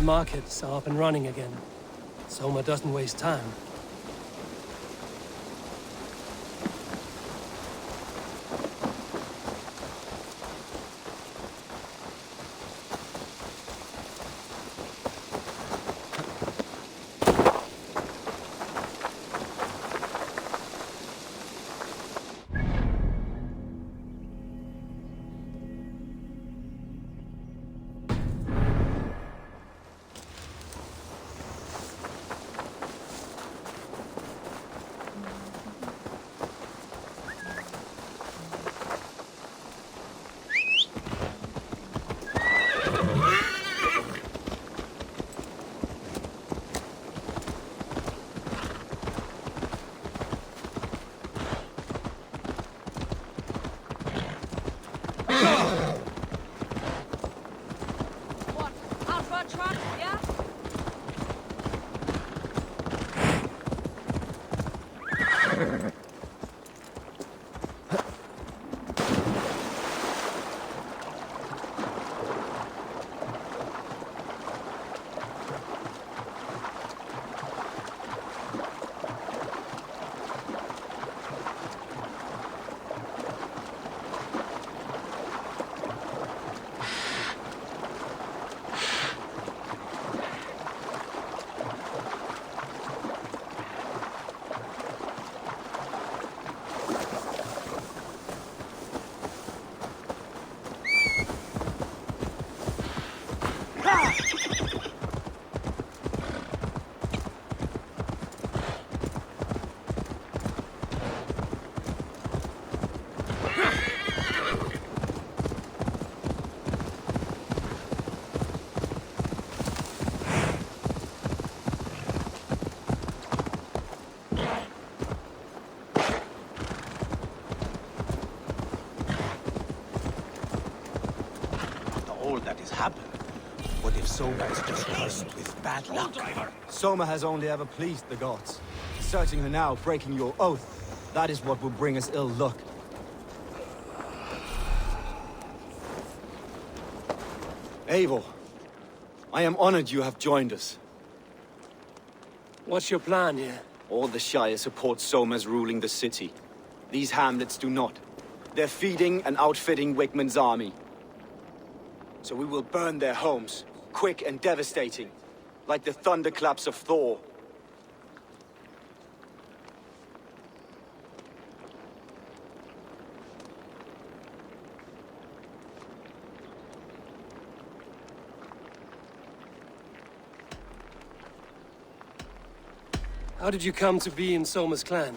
The markets are up and running again. Soma doesn't waste time. What if Soma is just cursed with bad luck? Soma has only ever pleased the gods. Deserting her now, breaking your oath, that is what will bring us ill luck. Eivor, I am honored you have joined us. What's your plan here? All the Shire support Soma's ruling the city. These hamlets do not. They're feeding and outfitting Wigmund's army. So we will burn their homes, quick and devastating, like the thunderclaps of Thor. How did you come to be in Soma's clan?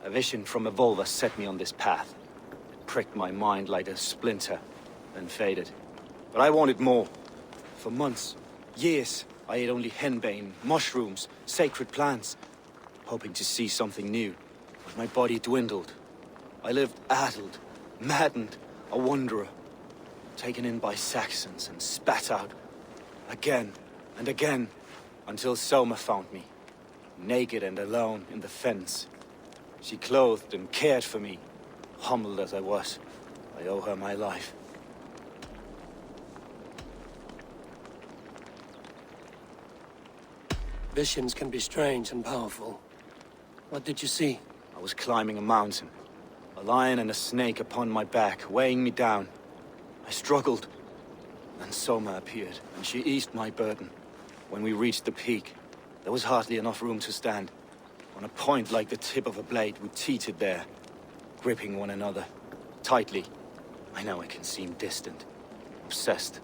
A vision from Evolva set me on this path. It pricked my mind like a splinter, then faded. But I wanted more. For months, years, I ate only henbane, mushrooms, sacred plants, hoping to see something new. But my body dwindled. I lived addled, maddened, a wanderer, taken in by Saxons and spat out, again and again, until Soma found me, naked and alone in the fens. She clothed and cared for me, humbled as I was. I owe her my life. Visions can be strange and powerful. What did you see? I was climbing a mountain. A lion and a snake upon my back, weighing me down. I struggled. Then Soma appeared, and she eased my burden. When we reached the peak, there was hardly enough room to stand. On a point like the tip of a blade, we teetered there, gripping one another, tightly. I know I can seem distant, obsessed.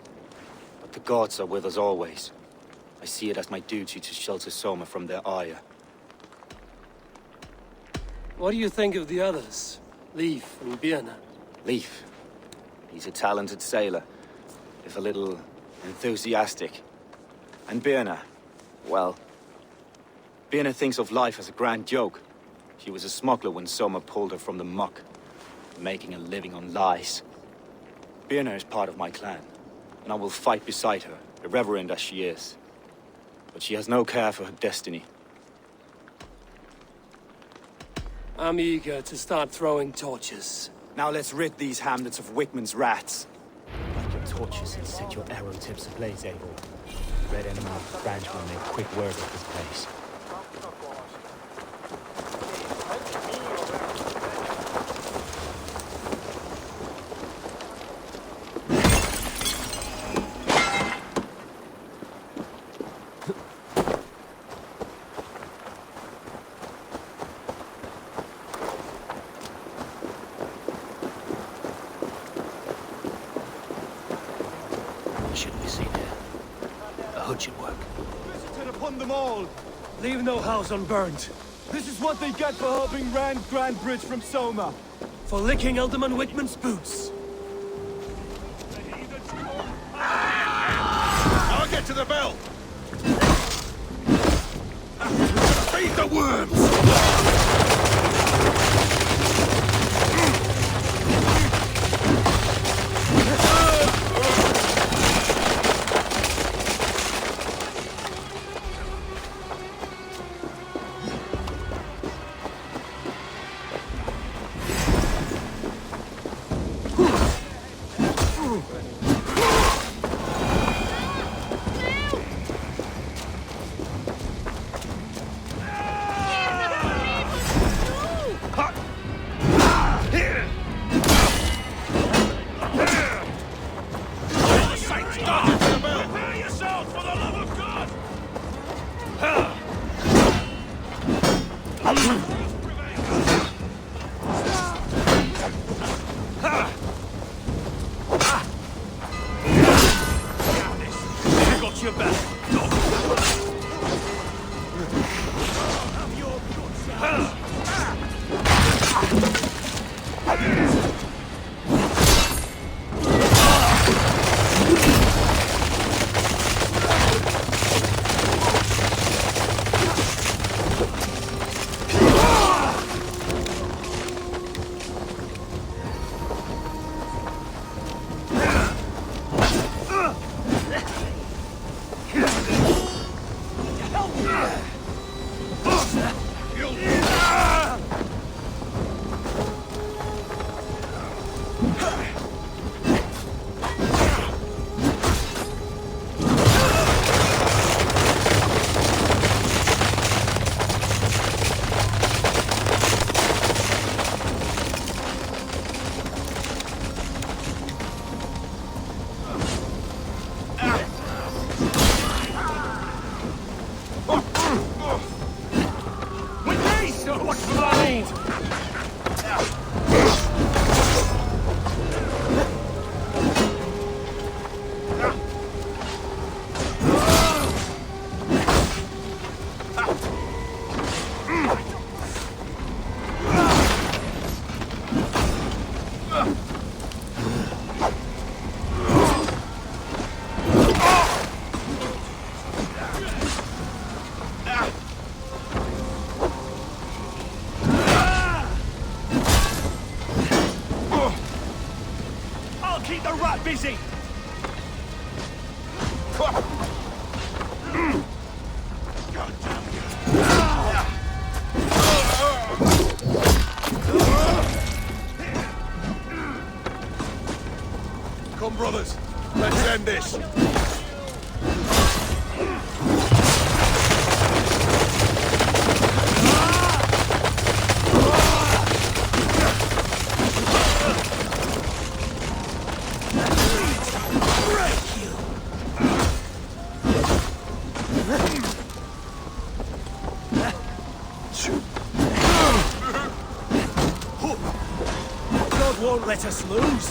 But the gods are with us always. I see it as my duty to shelter Soma from their ire. What do you think of the others? Leif and Birna? Leif. He's a talented sailor, if a little enthusiastic. And Birna, well... Birna thinks of life as a grand joke. She was a smuggler when Soma pulled her from the muck, making a living on lies. Birna is part of my clan, and I will fight beside her, irreverent as she is. But she has no care for her destiny. I'm eager to start throwing torches. Now let's rid these hamlets of Wigmund's rats. Light your torches and set your arrow tips ablaze, Eivor. Red Emerald branch will make quick work of this place. Leave no house unburned. This is what they get for helping Grantebridge from Soma. For licking Alderman Wickman's boots. I'll get to the bell! Feed the worms! Busy! Come, brothers. Let's end this. Won't let us lose.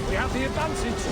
We have the advantage.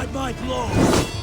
Bide my blows!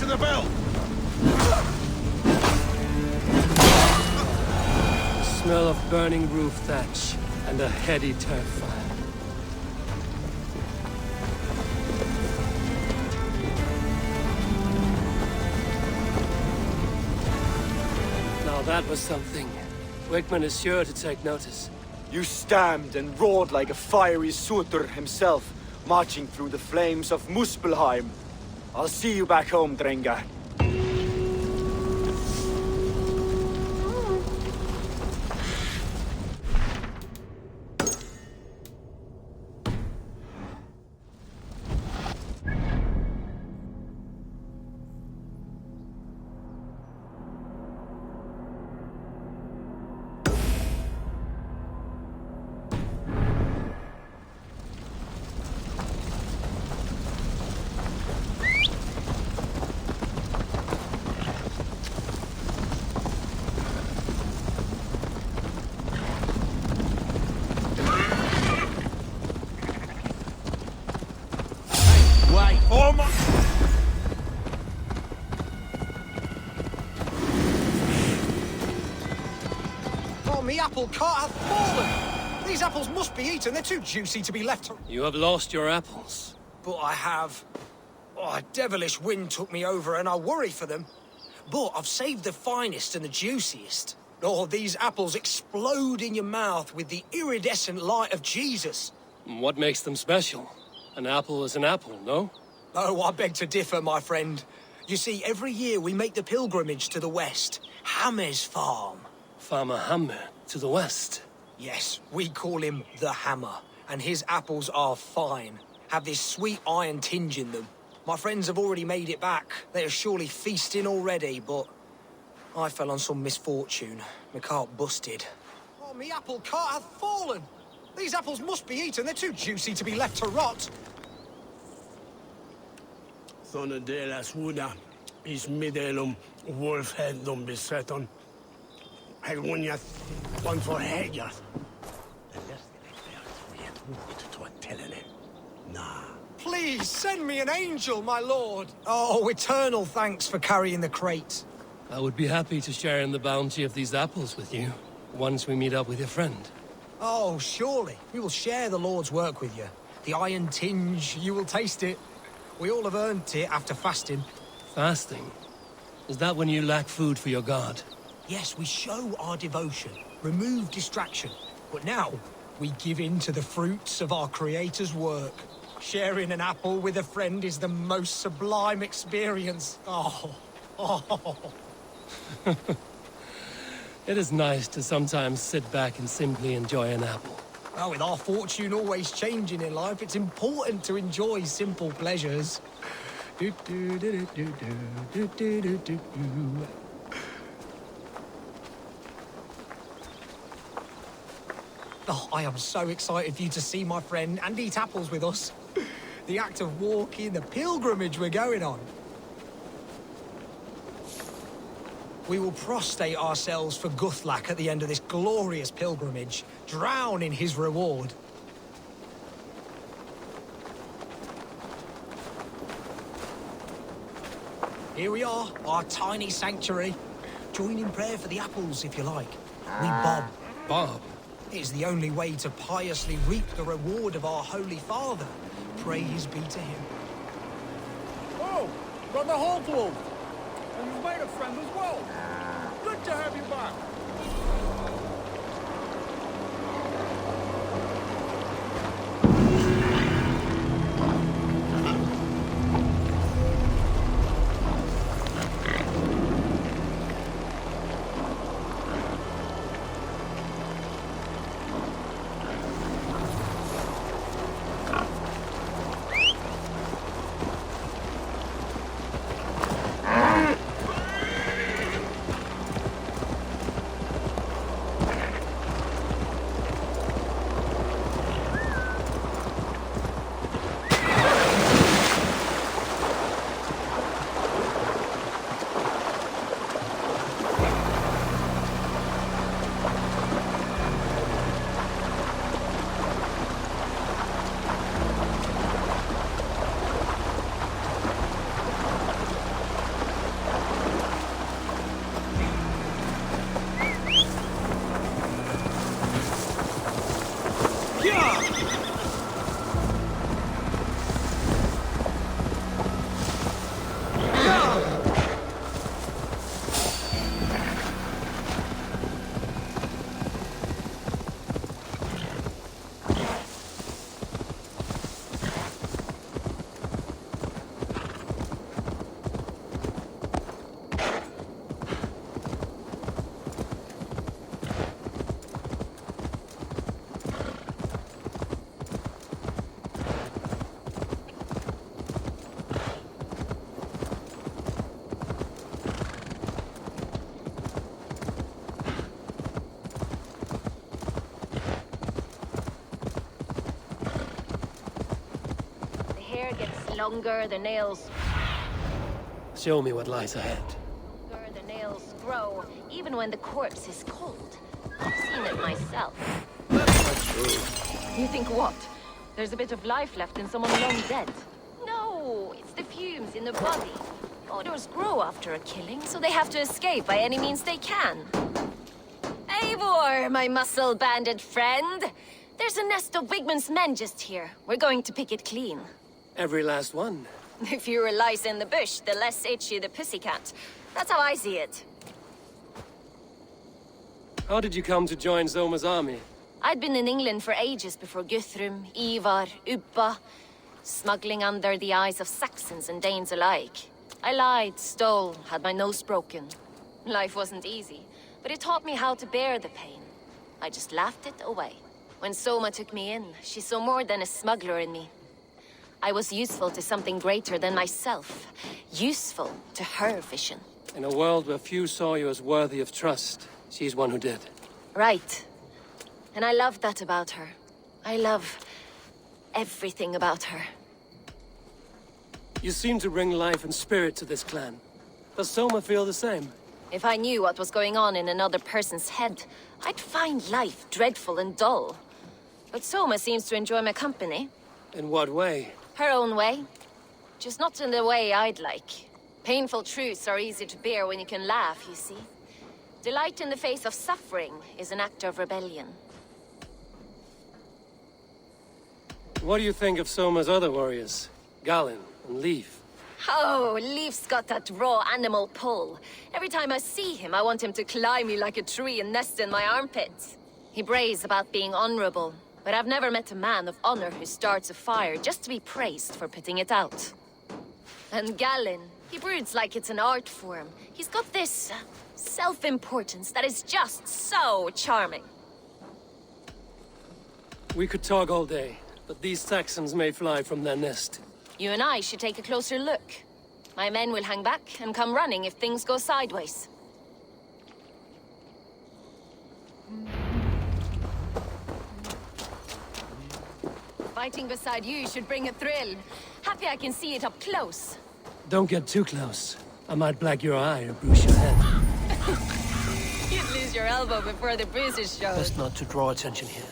the bell! The smell of burning roof thatch and a heady turf fire. Now that was something. Wickman is sure to take notice. You stamped and roared like a fiery Surtur himself, marching through the flames of Muspelheim. I'll see you back home, Drengar. Oh my... Oh, me apple cart hath fallen! These apples must be eaten, they're too juicy to be left to... You have lost your apples. But I have... Oh, a devilish wind took me over and I worry for them. But I've saved the finest and the juiciest. Oh, these apples explode in your mouth with the iridescent light of Jesus. What makes them special? An apple is an apple, no? Oh, I beg to differ, my friend. You see, every year we make the pilgrimage to the west. Hammer's farm. Farmer Hammer, to the west. Yes, we call him the Hammer. And his apples are fine. Have this sweet iron tinge in them. My friends have already made it back. They are surely feasting already, but... I fell on some misfortune. My cart busted. Oh, me apple cart hath fallen! These apples must be eaten. They're too juicy to be left to rot. Sånne delas woda is middelum wolfheadum beseton. Helgunjat one for hejas. Nah. Please, send me an angel, my lord! Oh, eternal thanks for carrying the crate. I would be happy to share in the bounty of these apples with you, once we meet up with your friend. Oh, surely. We will share the Lord's work with you. The iron tinge, you will taste it. We all have earned it after fasting. Fasting? Is that when you lack food for your god? Yes, we show our devotion, remove distraction. But now, We give in to the fruits of our Creator's work. Sharing an apple with a friend is the most sublime experience. Oh. It is nice to sometimes sit back and simply enjoy an apple. Well, with our fortune always changing in life, it's important to enjoy simple pleasures. Oh, I am so excited for you to see my friend and eat apples with us. The act of walking, the pilgrimage we're going on. We will prostrate ourselves for Guthlak at the end of this glorious pilgrimage, drown in his reward. Here we are, our tiny sanctuary. Join in prayer for the apples, if you like. We bob. Bob? It's the only way to piously reap the reward of our Holy Father. Praise be to him. Oh, Brother Holtwolf! And you've made a friend as well. Good to have you back. Longer the nails. Show me what lies ahead. Longer the nails grow, even when the corpse is cold. I've seen it myself. That's not true. You think what? There's a bit of life left in someone long dead? No, it's the fumes in the body. Odors grow after a killing, so they have to escape by any means they can. Eivor, my muscle-banded friend! There's a nest of Wigman's men just here. We're going to pick it clean. Every last one. The fewer lice in the bush, the less itchy the pussycat. That's how I see it. How did you come to join Zoma's army? I'd been in England for ages before Guthrum, Ivar, Ubba, smuggling under the eyes of Saxons and Danes alike. I lied, stole, had my nose broken. Life wasn't easy, but it taught me how to bear the pain. I just laughed it away. When Soma took me in, she saw more than a smuggler in me. I was useful to something greater than myself. Useful to her vision. In a world where few saw you as worthy of trust, she's one who did. Right. And I love that about her. I love everything about her. You seem to bring life and spirit to this clan. Does Soma feel the same? If I knew what was going on in another person's head, I'd find life dreadful and dull. But Soma seems to enjoy my company. In what way? Her own way. Just not in the way I'd like. Painful truths are easy to bear when you can laugh, you see. Delight in the face of suffering is an act of rebellion. What do you think of Soma's other warriors? Galen and Leaf? Oh, Leaf's got that raw animal pull. Every time I see him, I want him to climb me like a tree and nest in my armpits. He brays about being honorable, but I've never met a man of honor who starts a fire just to be praised for putting it out. And Gallin, he broods like it's an art form. He's got this self-importance that is just so charming. We could talk all day, but these Saxons may fly from their nest. You and I should take a closer look. My men will hang back and come running if things go sideways. Fighting beside you should bring a thrill. Happy I can see it up close. Don't get too close. I might black your eye or bruise your head. You'd lose your elbow before the bruises show. Best not to draw attention here.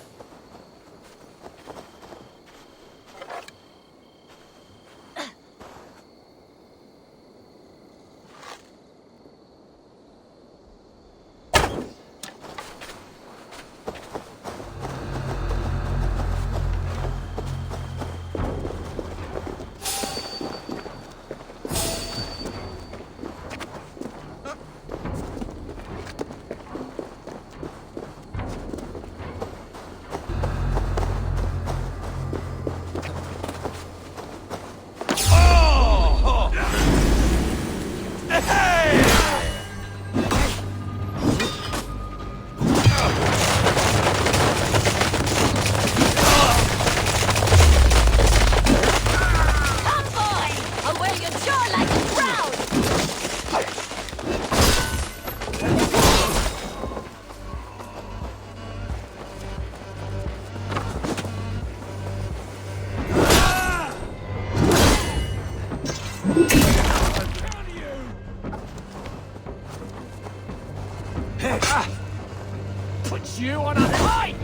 Put you on a hike!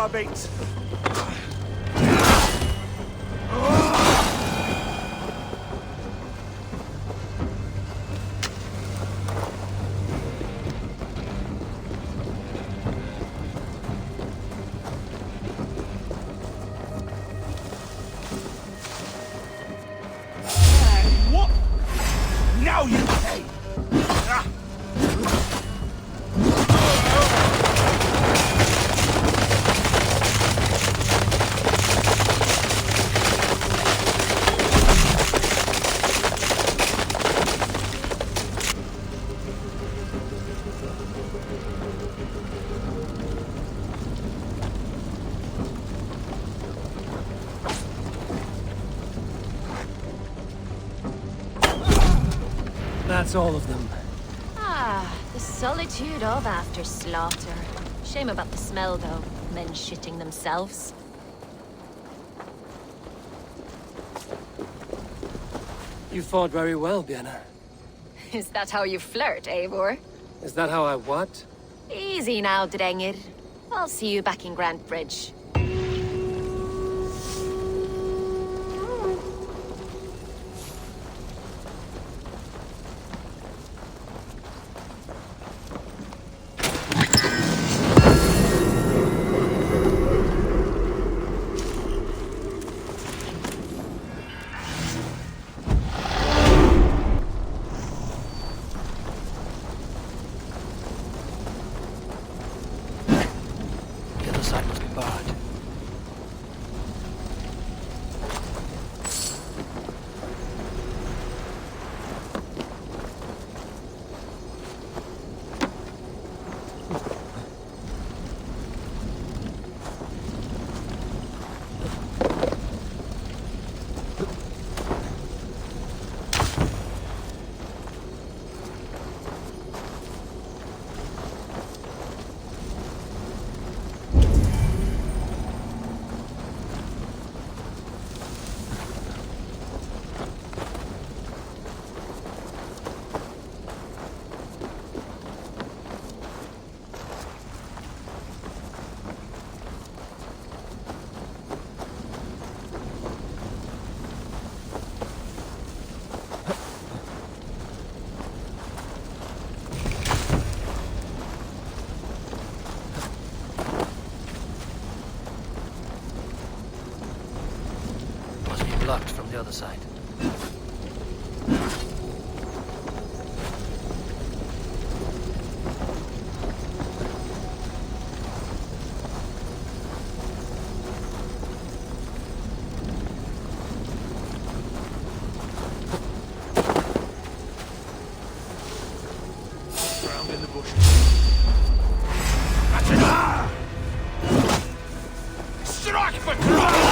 our beats. What? Now you pay! That's all of them. Ah, the solitude of after slaughter. Shame about the smell, though. Men shitting themselves. You fought very well, Bianna. Is that how you flirt, Eivor? Is that how I what? Easy now, Drengir. I'll see you back in Grantebridge. The other side must be barred. Must be blocked from the other side. Ground in the bush. That's it! Strike for trouble!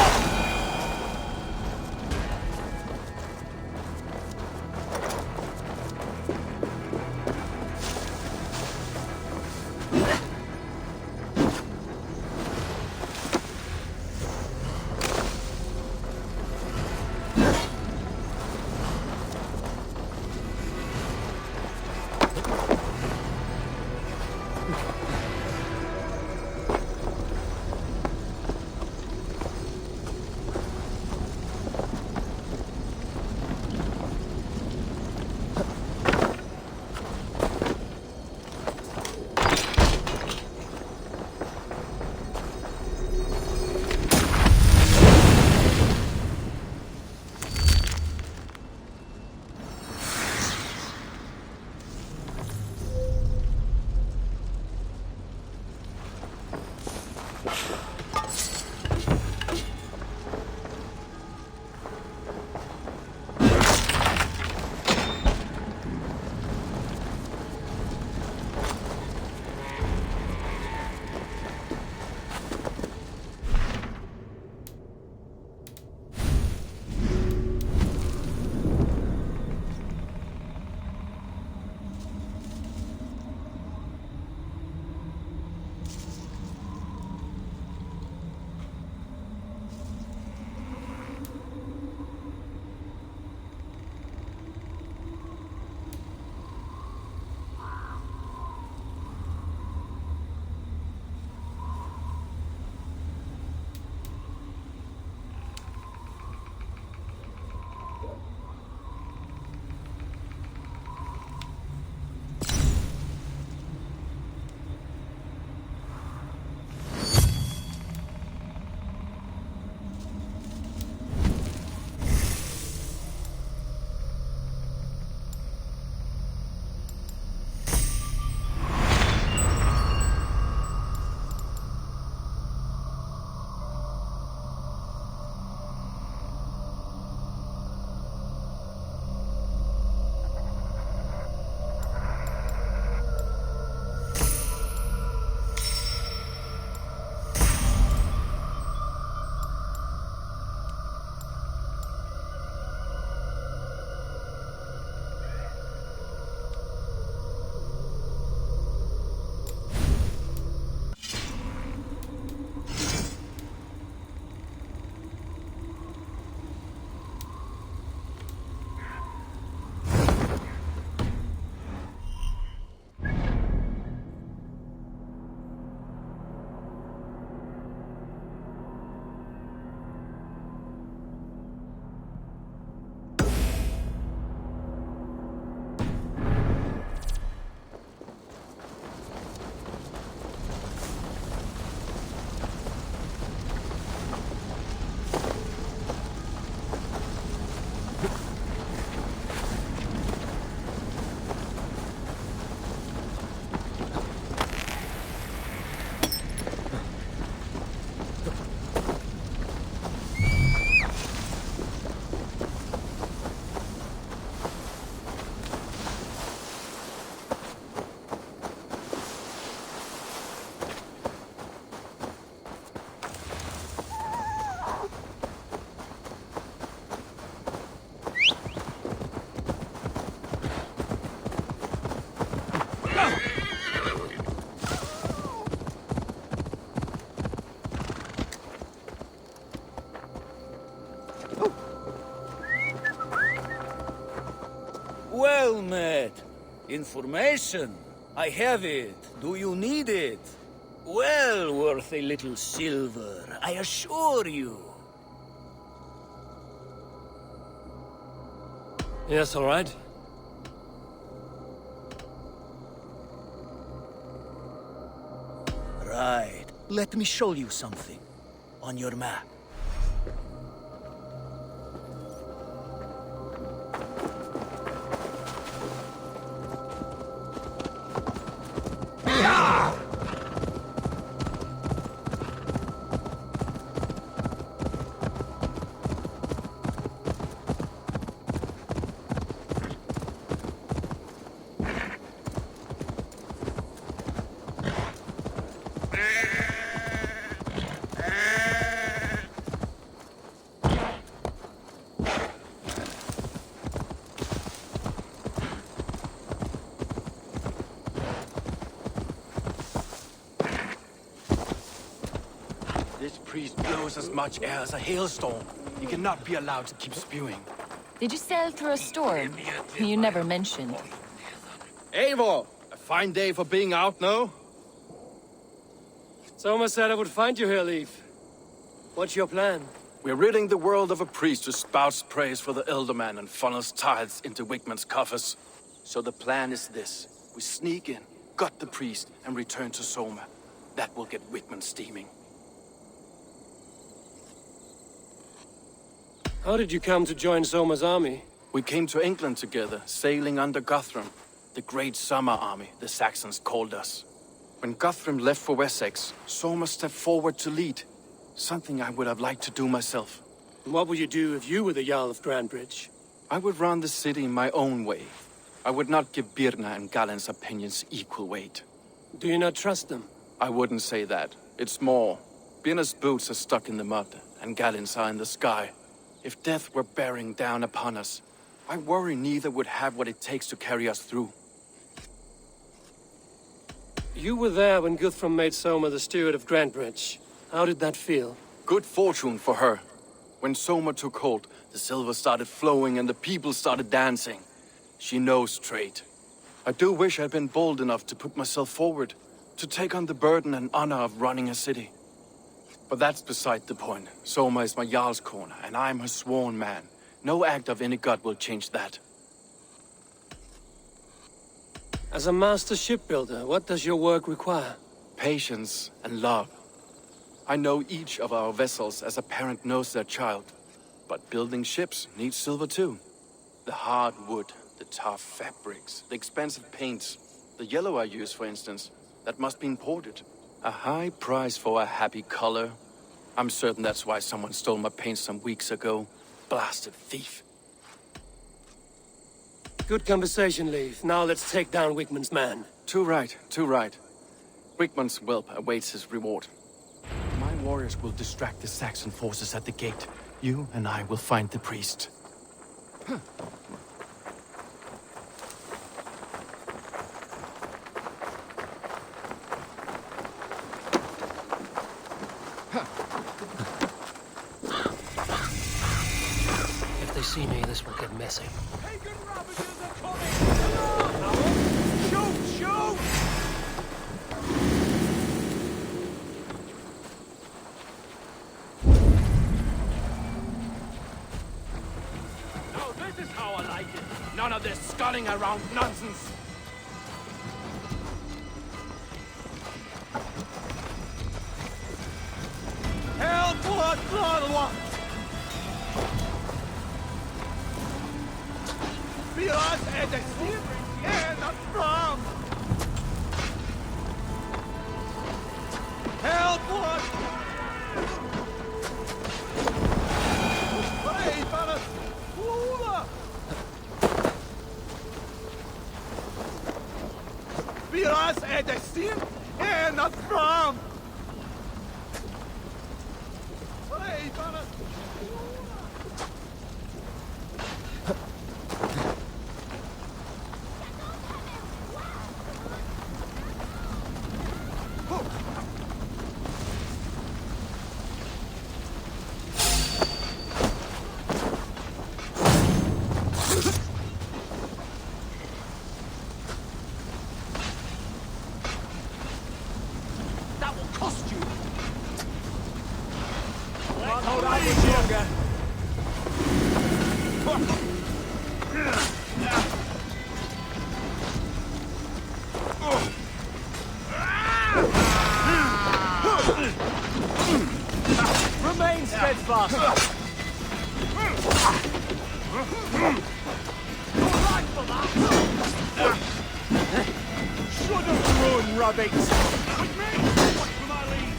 Well met. Information. I have it. Do you need it? Well worth a little silver, I assure you. Yes, all right. Right. Let me show you something. On your map. This priest blows as much air as a hailstorm. He cannot be allowed to keep spewing. Did you sail through a storm? You never mentioned. Eivor! A fine day for being out, no? Soma said I would find you here, Leif. What's your plan? We're ridding the world of a priest who spouts praise for the Elderman and funnels tithes into Wigman's coffers. So the plan is this. We sneak in, gut the priest, and return to Soma. That will get Wigman steaming. How did you come to join Soma's army? We came to England together, sailing under Guthrum. The Great Summer Army, the Saxons called us. When Guthrum left for Wessex, Soma stepped forward to lead. Something I would have liked to do myself. What would you do if you were the Jarl of Grantebridge? I would run the city in my own way. I would not give Birna and Galen's opinions equal weight. Do you not trust them? I wouldn't say that. It's more. Birna's boots are stuck in the mud, and Galen's are in the sky. If death were bearing down upon us, I worry neither would have what it takes to carry us through. You were there when Guthrum made Soma the steward of Grantebridge. How did that feel? Good fortune for her. When Soma took hold, the silver started flowing and the people started dancing. She knows trade. I do wish I'd been bold enough to put myself forward, to take on the burden and honor of running a city. But that's beside the point. Soma is my Jarl's corner, and I'm her sworn man. No act of any god will change that. As a master shipbuilder, what does your work require? Patience and love. I know each of our vessels as a parent knows their child. But building ships needs silver too. The hard wood, the tough fabrics, the expensive paints. The yellow I use, for instance, that must be imported. A high price for a happy color. I'm certain that's why someone stole my paint some weeks ago. Blasted thief. Good conversation, Leif. Now let's take down Wigman's man. Too right, too right. Wigman's whelp awaits his reward. My warriors will distract the Saxon forces at the gate. You and I will find the priest. If they see me, this will get messy. Pagan ravages are coming! Shoot! Shoot! Now this is how I like it. None of this sculling around nonsense. Help! Blood! Blood! Wir oss existieren not from! Help! Blood! Hey, para! Lula! Wir oss existieren not from! Hey, para! Shouldn't run, rabbits! With me! Watch for my lead!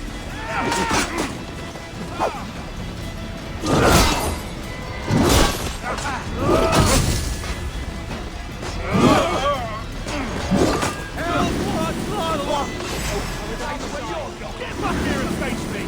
Get back here and face me!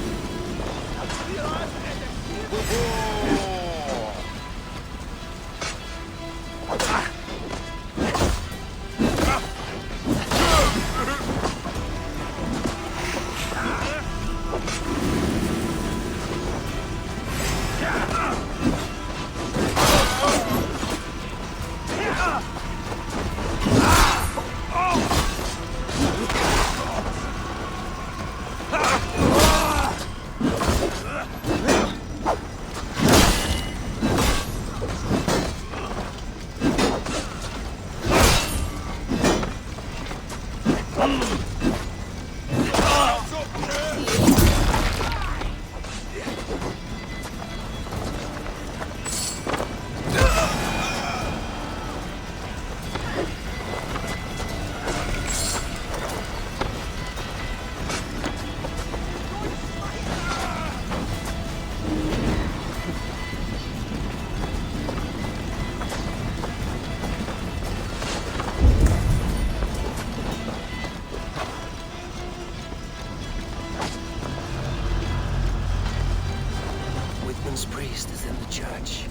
Priest is in the church.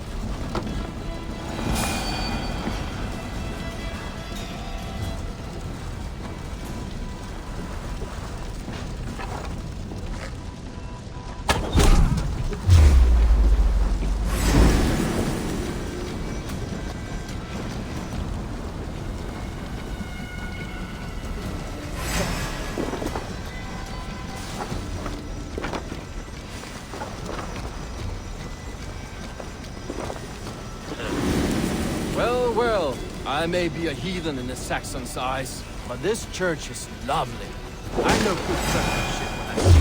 Well, I may be a heathen in the Saxon's eyes, but this church is lovely. I know good craftsmanship when I see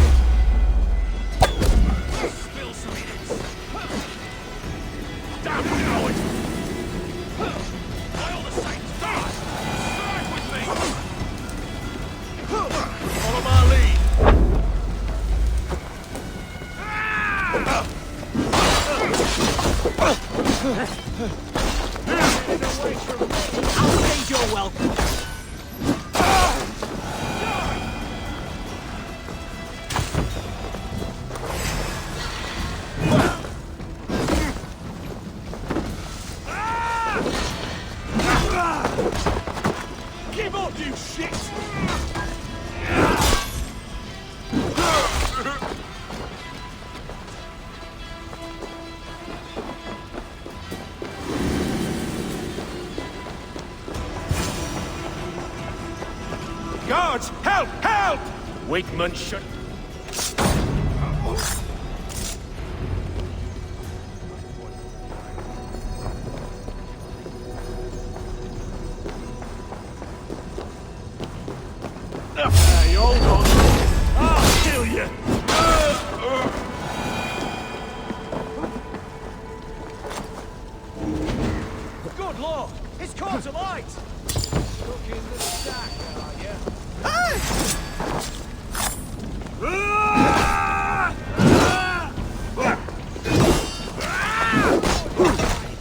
it. Spill some idiots! Damn coward! By all the saints, die! Strike with me! Follow my lead! I'll save your welcome. Give up, you shit! Guards! Help! Help! Wakeman should... Hey, hold on! I'll kill you! Good lord! His cause of light! Stuck in the sack, are you?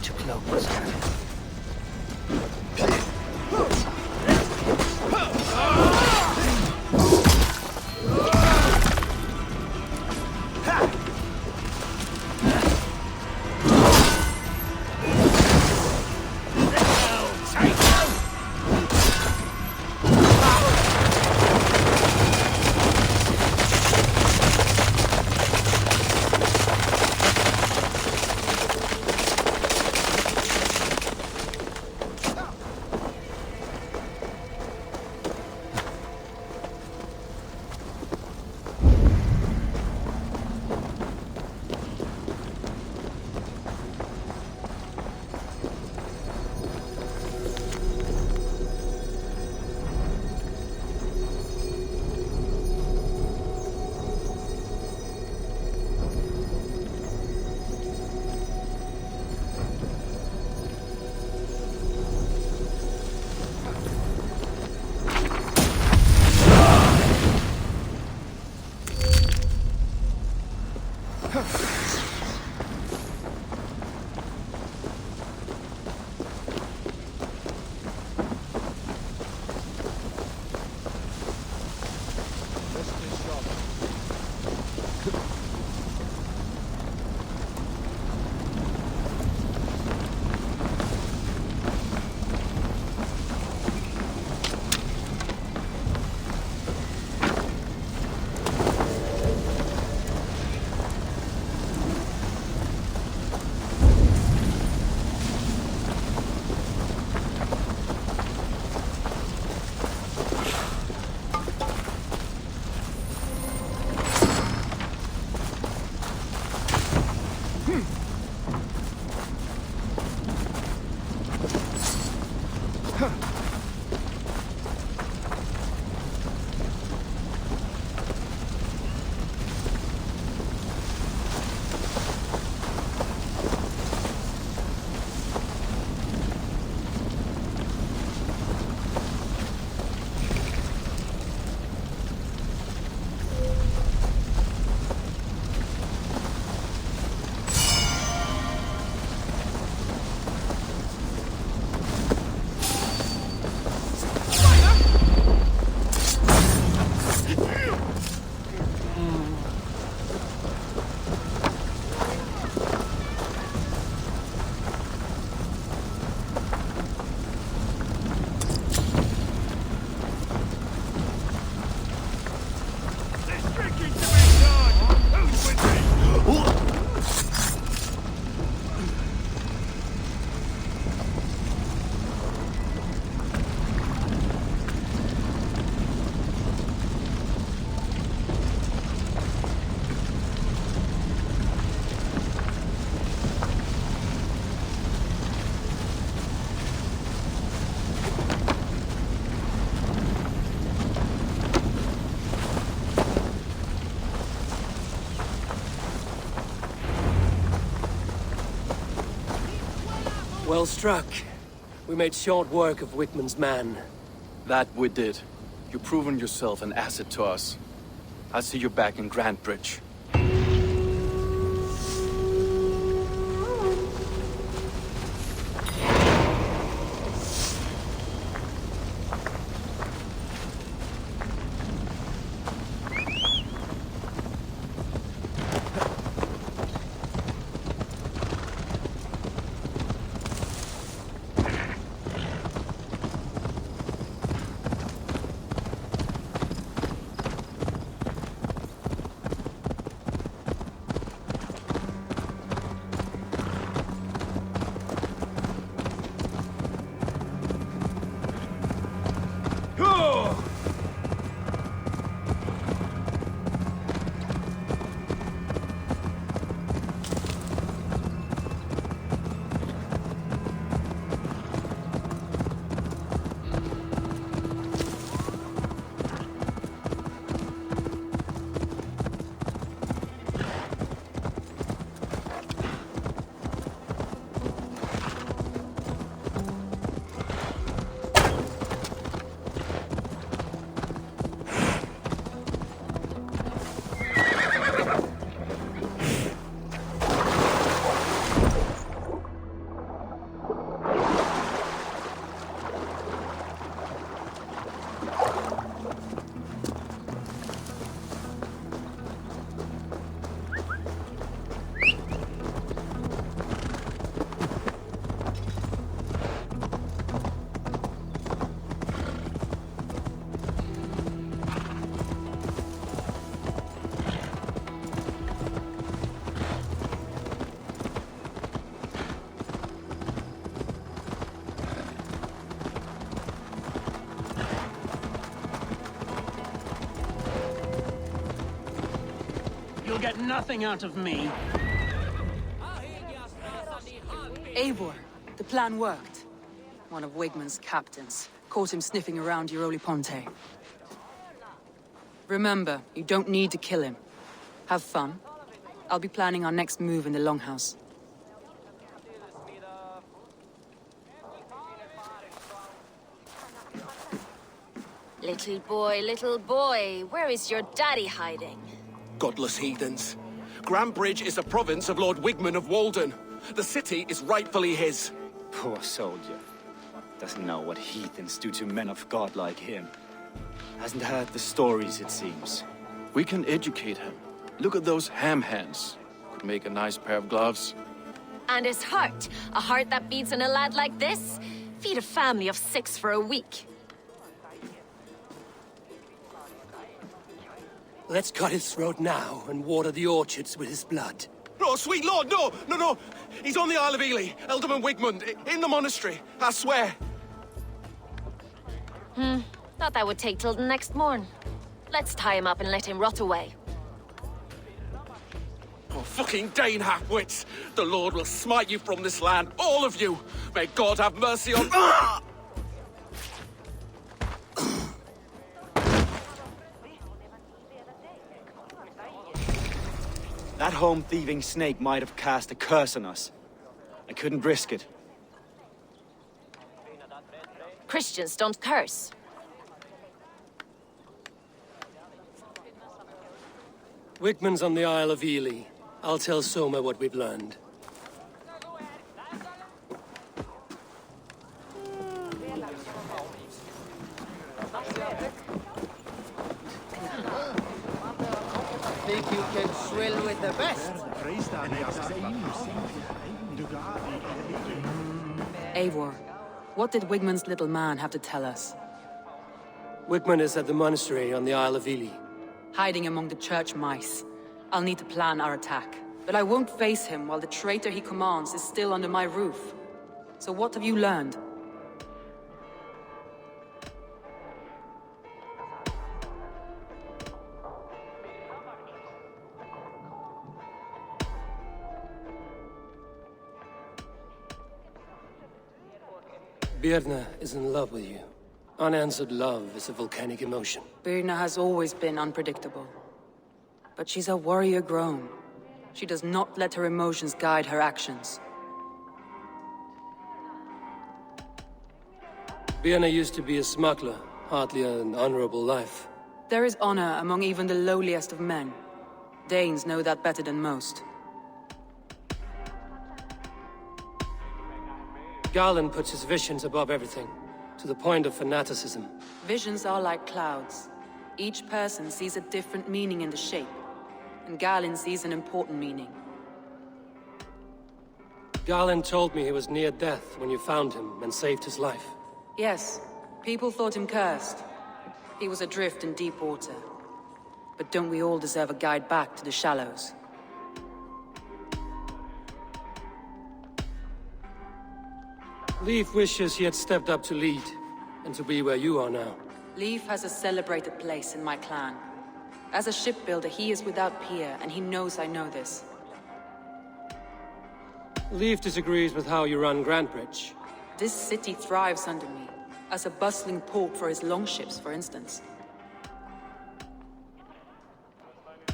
Too close. Well struck. We made short work of Wickman's man. That we did. You've proven yourself an asset to us. I'll see you back in Grantebridge. You'll get nothing out of me. Eivor, the plan worked. One of Wigman's captains caught him sniffing around Euroli Ponte. Remember, you don't need to kill him. Have fun. I'll be planning our next move in the Longhouse. Little boy, where is your daddy hiding? Godless heathens. Grantebridge is a province of Lord Wigman of Walden. The city is rightfully his. Poor soldier. Doesn't know what heathens do to men of God like him. Hasn't heard the stories, it seems. We can educate him. Look at those ham hands. Could make a nice pair of gloves. And his heart. A heart that beats in a lad like this? Feed a family of 6 for a week. Let's cut his throat now and water the orchards with his blood. No, sweet lord, no, no, no. He's on the Isle of Ely, Ealdorman Wigmund, in the monastery, I swear. Thought that would take till the next morn. Let's tie him up and let him rot away. Oh, fucking Dane half-wits. The Lord will smite you from this land, all of you. May God have mercy on... That home-thieving snake might have cast a curse on us. I couldn't risk it. Christians don't curse. Wigman's on the Isle of Ely. I'll tell Soma what we've learned. Think you can swill with the best? Eivor, what did Wigman's little man have to tell us? Wigman is at the monastery on the Isle of Ely. Hiding among the church mice. I'll need to plan our attack. But I won't face him while the traitor he commands is still under my roof. So what have you learned? Birna is in love with you. Unanswered love is a volcanic emotion. Birna has always been unpredictable. But she's a warrior grown. She does not let her emotions guide her actions. Birna used to be a smuggler, hardly an honorable life. There is honor among even the lowliest of men. Danes know that better than most. Garland puts his visions above everything, to the point of fanaticism. Visions are like clouds. Each person sees a different meaning in the shape, and Garland sees an important meaning. Garland told me he was near death when you found him and saved his life. Yes, people thought him cursed. He was adrift in deep water. But don't we all deserve a guide back to the shallows? Leif wishes he had stepped up to lead, and to be where you are now. Leif has a celebrated place in my clan. As a shipbuilder, he is without peer, and he knows I know this. Leif disagrees with how you run Grantebridge. This city thrives under me, as a bustling port for his longships, for instance.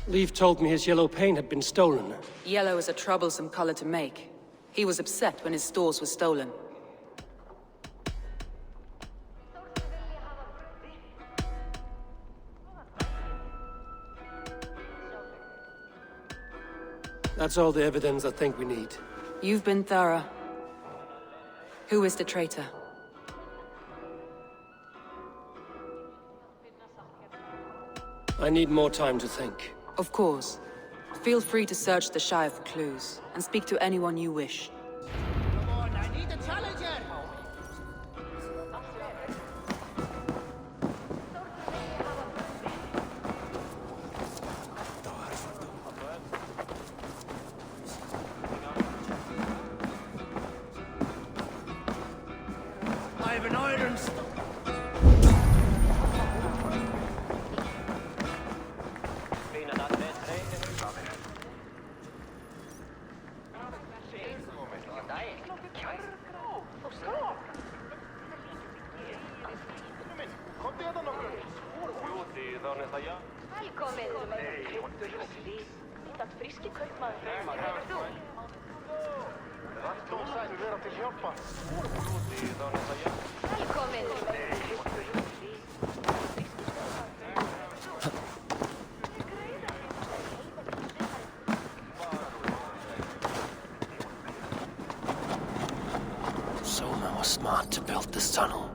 Leif told me his yellow paint had been stolen. Yellow is a troublesome color to make. He was upset when his stores were stolen. That's all the evidence I think we need. You've been thorough. Who is the traitor? I need more time to think. Of course. Feel free to search the Shire for clues, and speak to anyone you wish. Come on, I need a challenger! I have an iron Soma was smart to build this tunnel.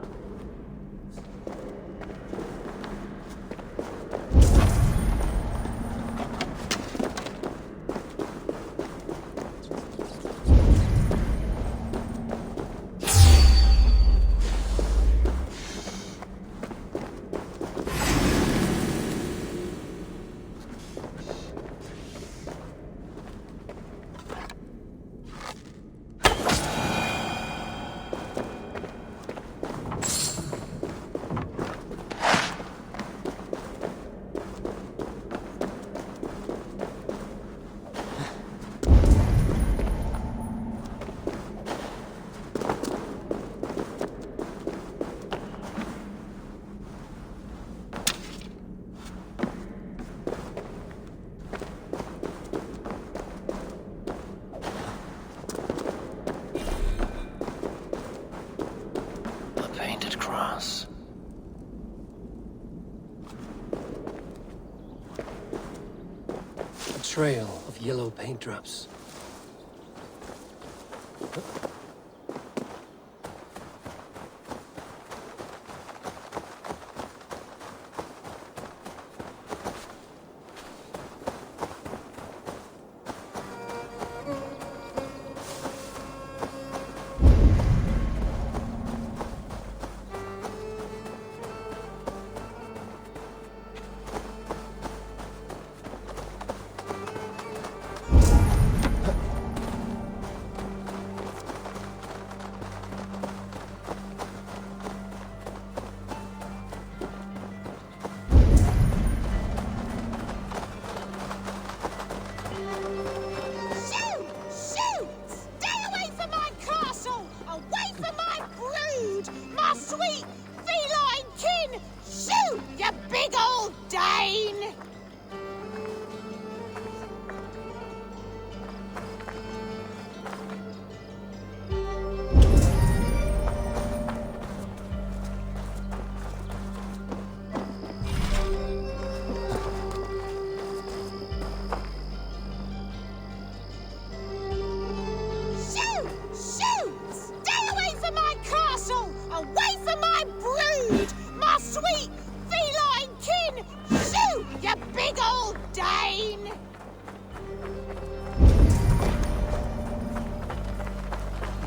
grass. A trail of yellow paint drops.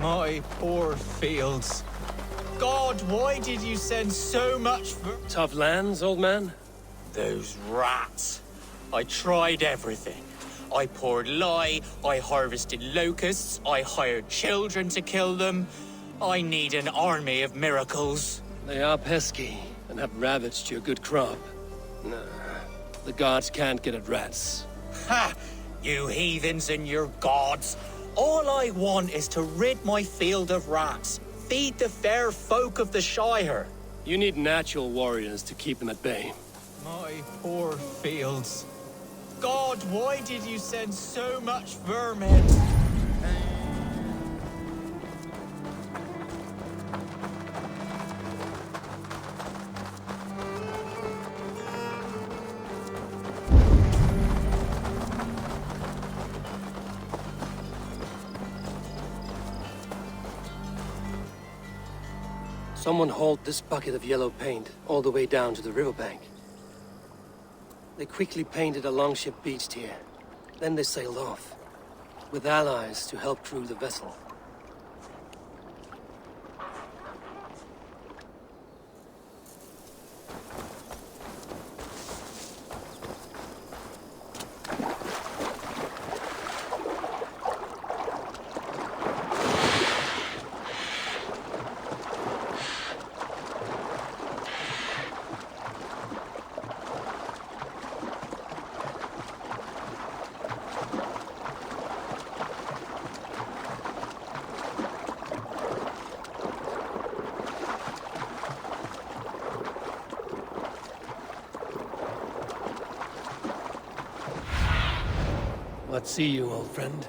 My poor fields. God, why did you send so much for... Tough lands, old man? Those rats. I tried everything. I poured lye, I harvested locusts, I hired children to kill them. I need an army of miracles. They are pesky, and have ravaged your good crop. Nah, the gods can't get at rats. Ha! You heathens and your gods. All I want is to rid my field of rats. Feed the fair folk of the Shire. You need natural warriors to keep them at bay. My poor fields. God, why did you send so much vermin? Someone hauled this bucket of yellow paint all the way down to the riverbank. They quickly painted a longship beached here. Then they sailed off, with allies to help crew the vessel. What see you, old friend?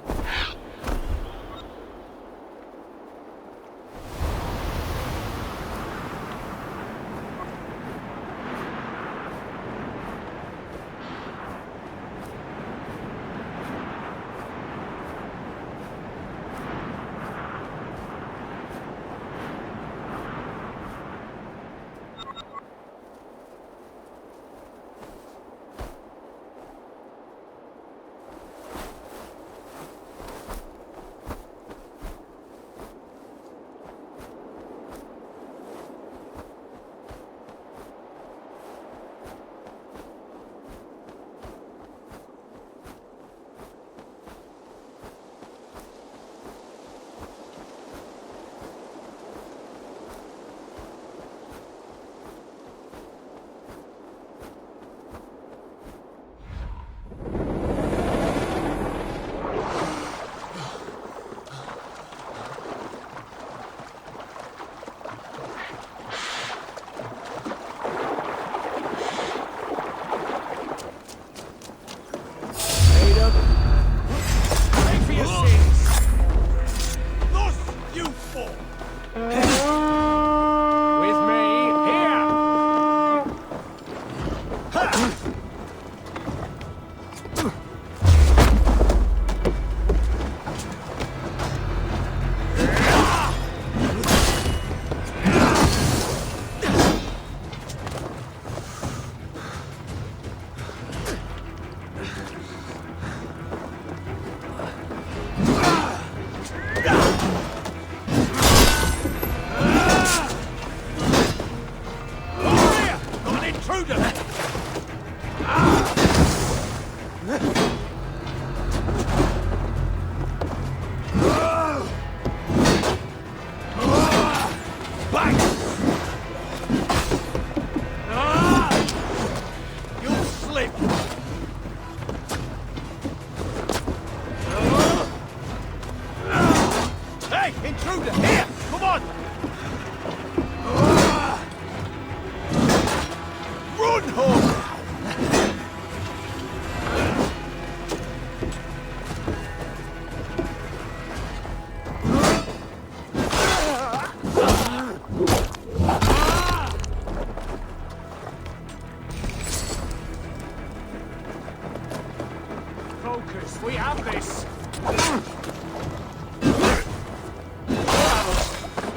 Focus, we have this!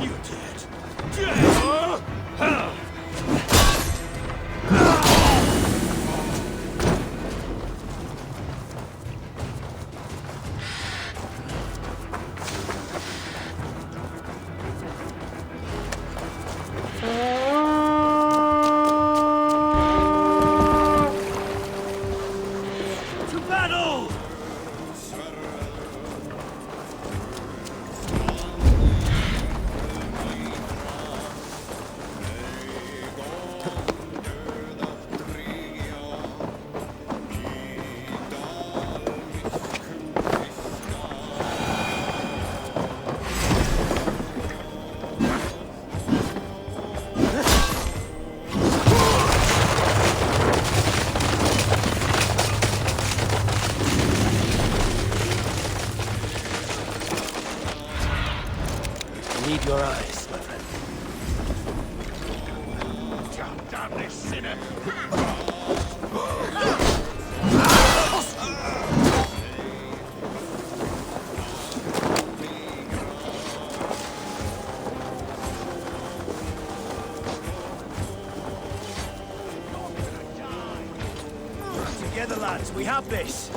You dead. To battle! Need your eyes, my friend. Damn this sinner! Together, lads, we have this.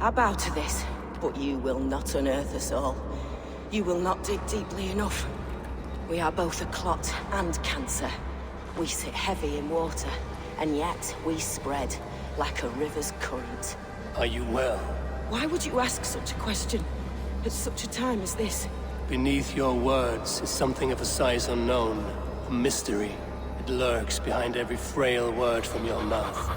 I bow to this, but you will not unearth us all. You will not dig deeply enough. We are both a clot and cancer. We sit heavy in water, and yet we spread like a river's current. Are you well? Why would you ask such a question at such a time as this? Beneath your words is something of a size unknown, a mystery. It lurks behind every frail word from your mouth.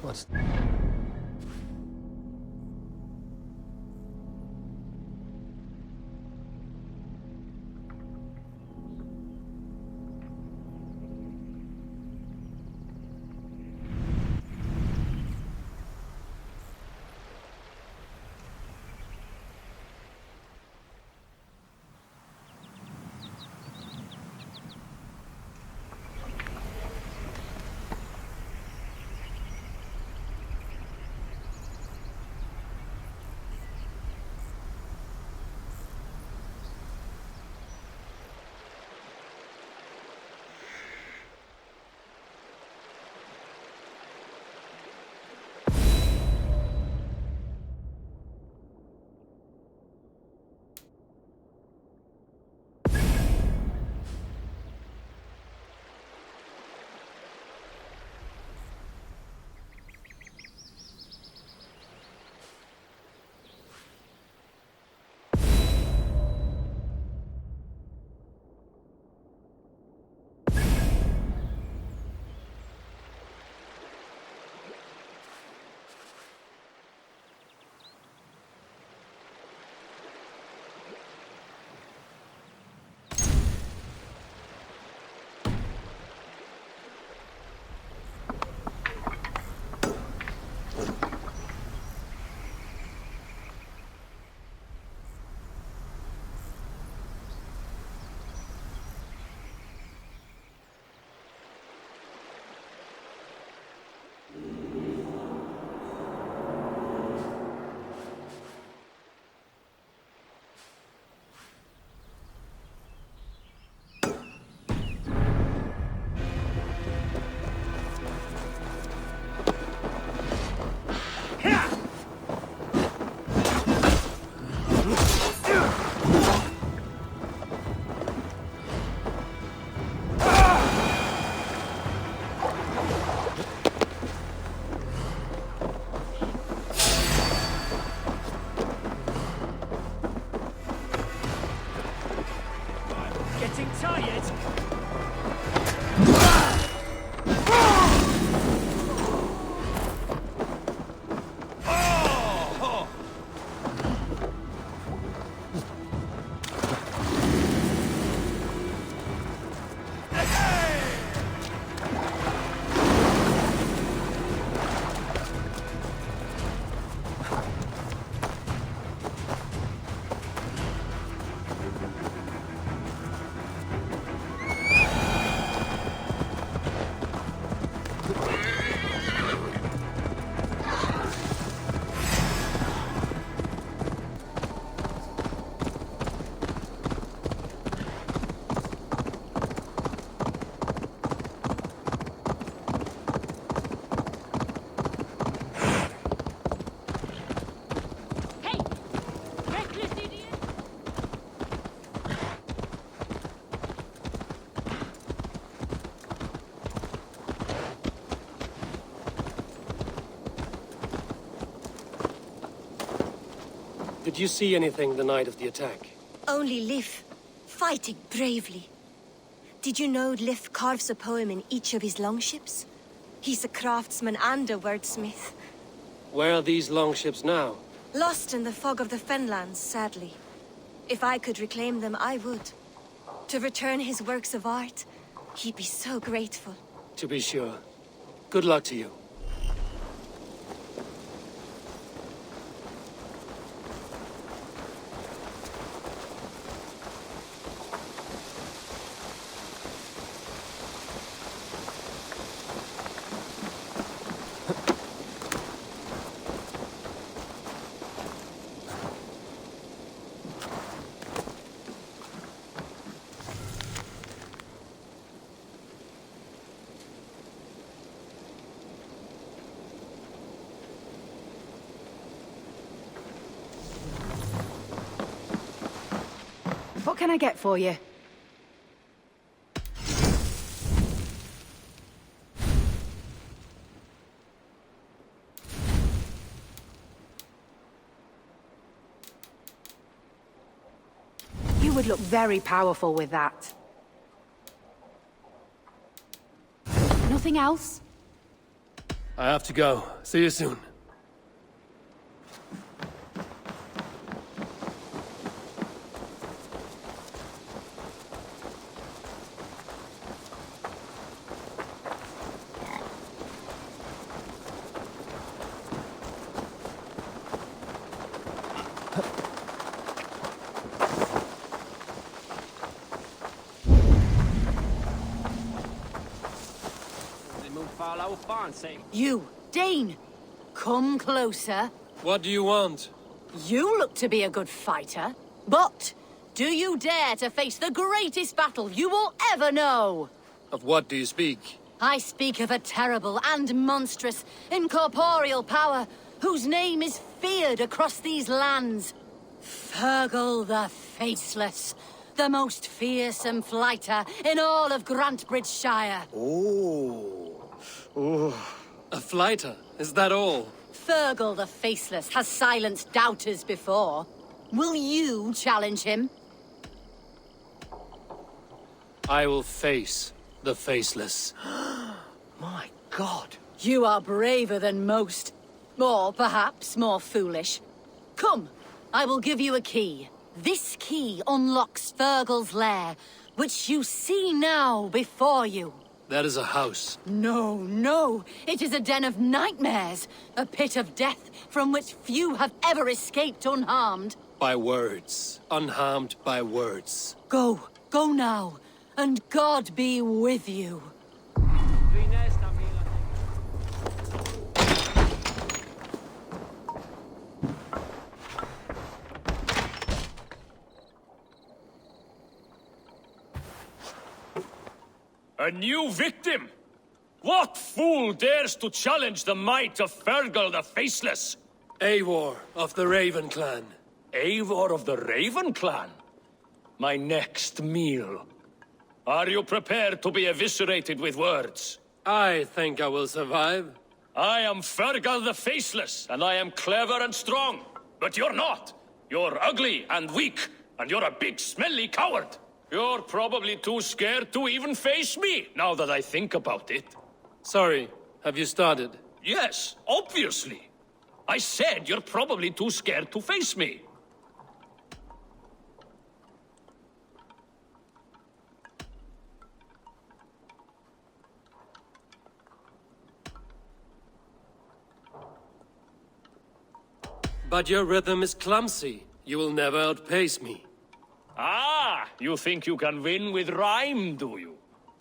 What's... Did you see anything the night of the attack? Only Lif, fighting bravely. Did you know Lif carves a poem in each of his longships? He's a craftsman and a wordsmith. Where are these longships now? Lost in the fog of the Fenlands, sadly. If I could reclaim them, I would. To return his works of art, he'd be so grateful. To be sure. Good luck to you. What can I get for you? You would look very powerful with that. Nothing else? I have to go. See you soon. You, Dane! Come closer. What do you want? You look to be a good fighter, but do you dare to face the greatest battle you will ever know? Of what do you speak? I speak of a terrible and monstrous, incorporeal power whose name is feared across these lands. Fergal the Faceless, the most fearsome fighter in all of Grantebridge Shire. A flighter? Is that all? Fergal the Faceless has silenced doubters before. Will you challenge him? I will face the Faceless. My God. You are braver than most. Or perhaps more foolish. Come, I will give you a key. This key unlocks Fergal's lair, which you see now before you. That is a house. No, no. It is a den of nightmares. A pit of death from which few have ever escaped unharmed. By words. Unharmed by words. Go. Go now. And God be with you. A new victim? What fool dares to challenge the might of Fergal the Faceless? Eivor of the Raven Clan. Eivor of the Raven Clan? My next meal. Are you prepared to be eviscerated with words? I think I will survive. I am Fergal the Faceless, and I am clever and strong. But you're not. You're ugly and weak, and you're a big, smelly coward. You're probably too scared to even face me, now that I think about it. Sorry, have you started? Yes, obviously. I said you're probably too scared to face me. But your rhythm is clumsy. You will never outpace me. Ah, you think you can win with rhyme, do you?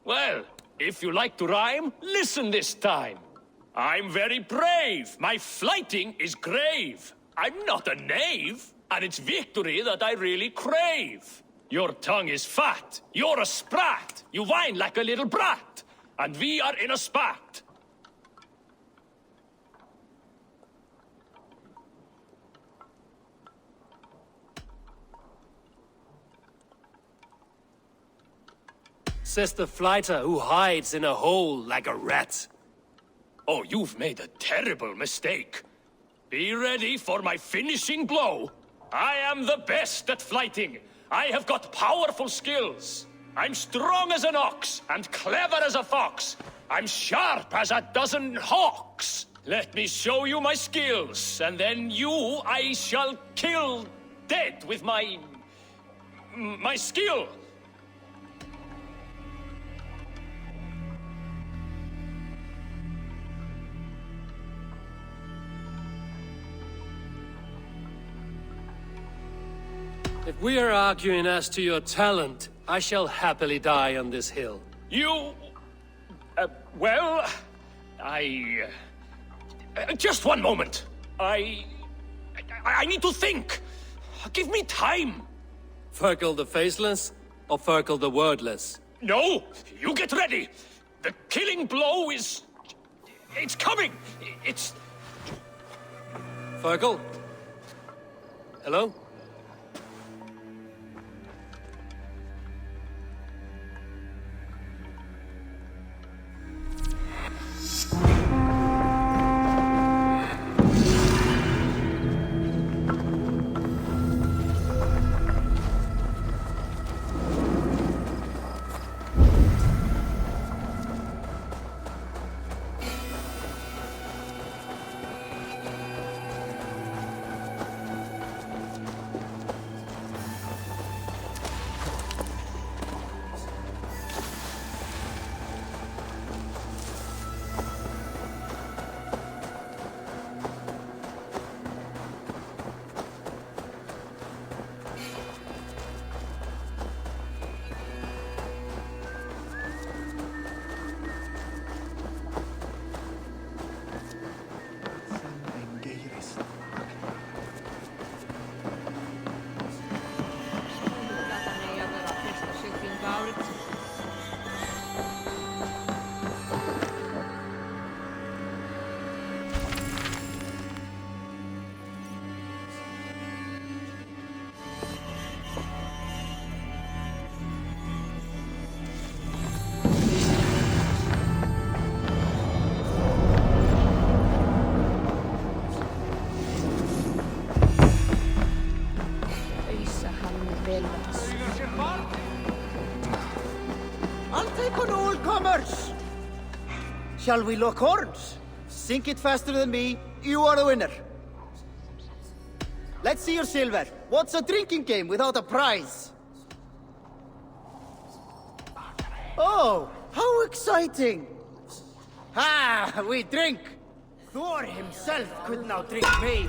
Well, if you like to rhyme, listen this time. I'm very brave. My flighting is grave. I'm not a knave, and it's victory that I really crave. Your tongue is fat. You're a sprat. You whine like a little brat. And we are in a spat. Says the flighter who hides in a hole like a rat. Oh, you've made a terrible mistake. Be ready for my finishing blow. I am the best at flighting. I have got powerful skills. I'm strong as an ox and clever as a fox. I'm sharp as a dozen hawks. Let me show you my skills, and then you I shall kill dead with my skill. If we are arguing as to your talent, I shall happily die on this hill. You... well... just one moment. I need to think. Give me time. Fergal the Faceless or Fergal the Wordless? No, you get ready. The killing blow is... it's coming. It's... Fergal? Hello? Shall we lock horns? Sink it faster than me, you are the winner. Let's see your silver. What's a drinking game without a prize? Oh, how exciting! Ah, we drink! Thor himself could not drink me!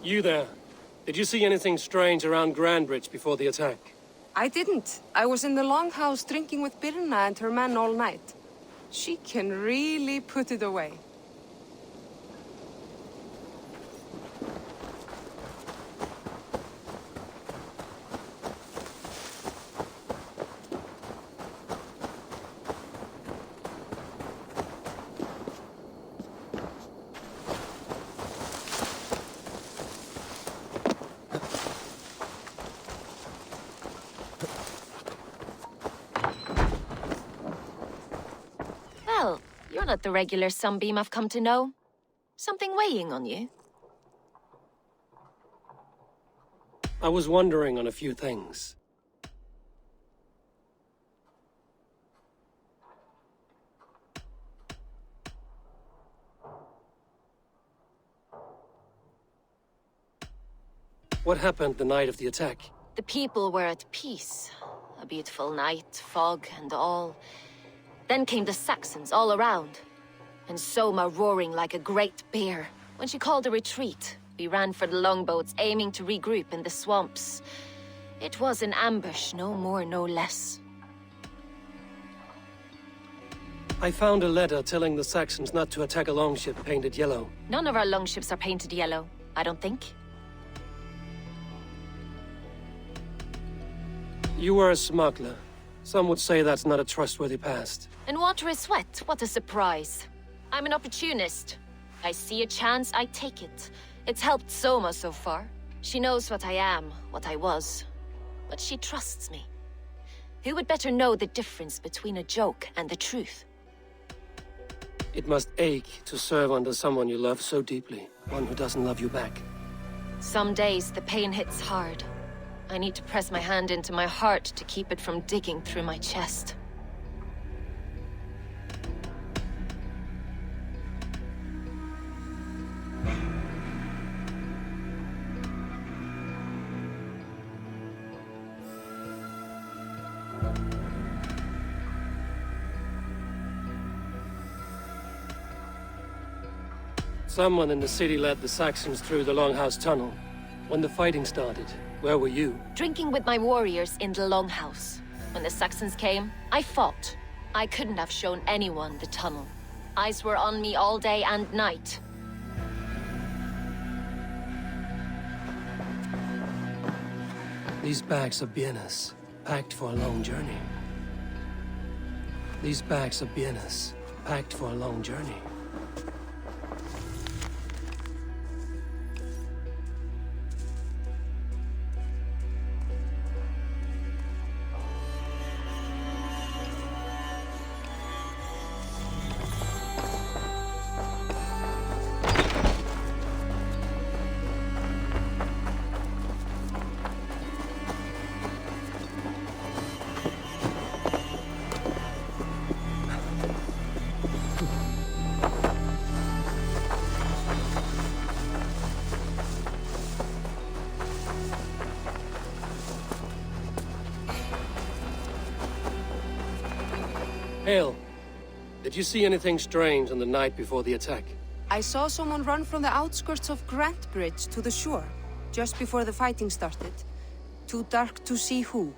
You there. Did you see anything strange around Grantebridge before the attack? I didn't. I was in the longhouse drinking with Birna and her men all night. She can really put it away. Well, you're not the regular sunbeam I've come to know. Something weighing on you? I was wondering on a few things. What happened the night of the attack? The people were at peace. A beautiful night, fog and all. Then came the Saxons all around. And Soma roaring like a great bear. When she called a retreat, we ran for the longboats, aiming to regroup in the swamps. It was an ambush, no more, no less. I found a letter telling the Saxons not to attack a longship painted yellow. None of our longships are painted yellow, I don't think. You were a smuggler. Some would say that's not a trustworthy past. And water is wet, what a surprise. I'm an opportunist. I see a chance, I take it. It's helped Soma so far. She knows what I am, what I was. But she trusts me. Who would better know the difference between a joke and the truth? It must ache to serve under someone you love so deeply, one who doesn't love you back. Some days the pain hits hard. I need to press my hand into my heart to keep it from digging through my chest. Someone in the city led the Saxons through the Longhouse Tunnel. When the fighting started, where were you? Drinking with my warriors in the Longhouse. When the Saxons came, I fought. I couldn't have shown anyone the tunnel. Eyes were on me all day and night. These bags of bienes, packed for a long journey. These bags of bienes, packed for a long journey. Hail. Did you see anything strange on the night before the attack? I saw someone run from the outskirts of Grantebridge to the shore, just before the fighting started. Too dark to see who.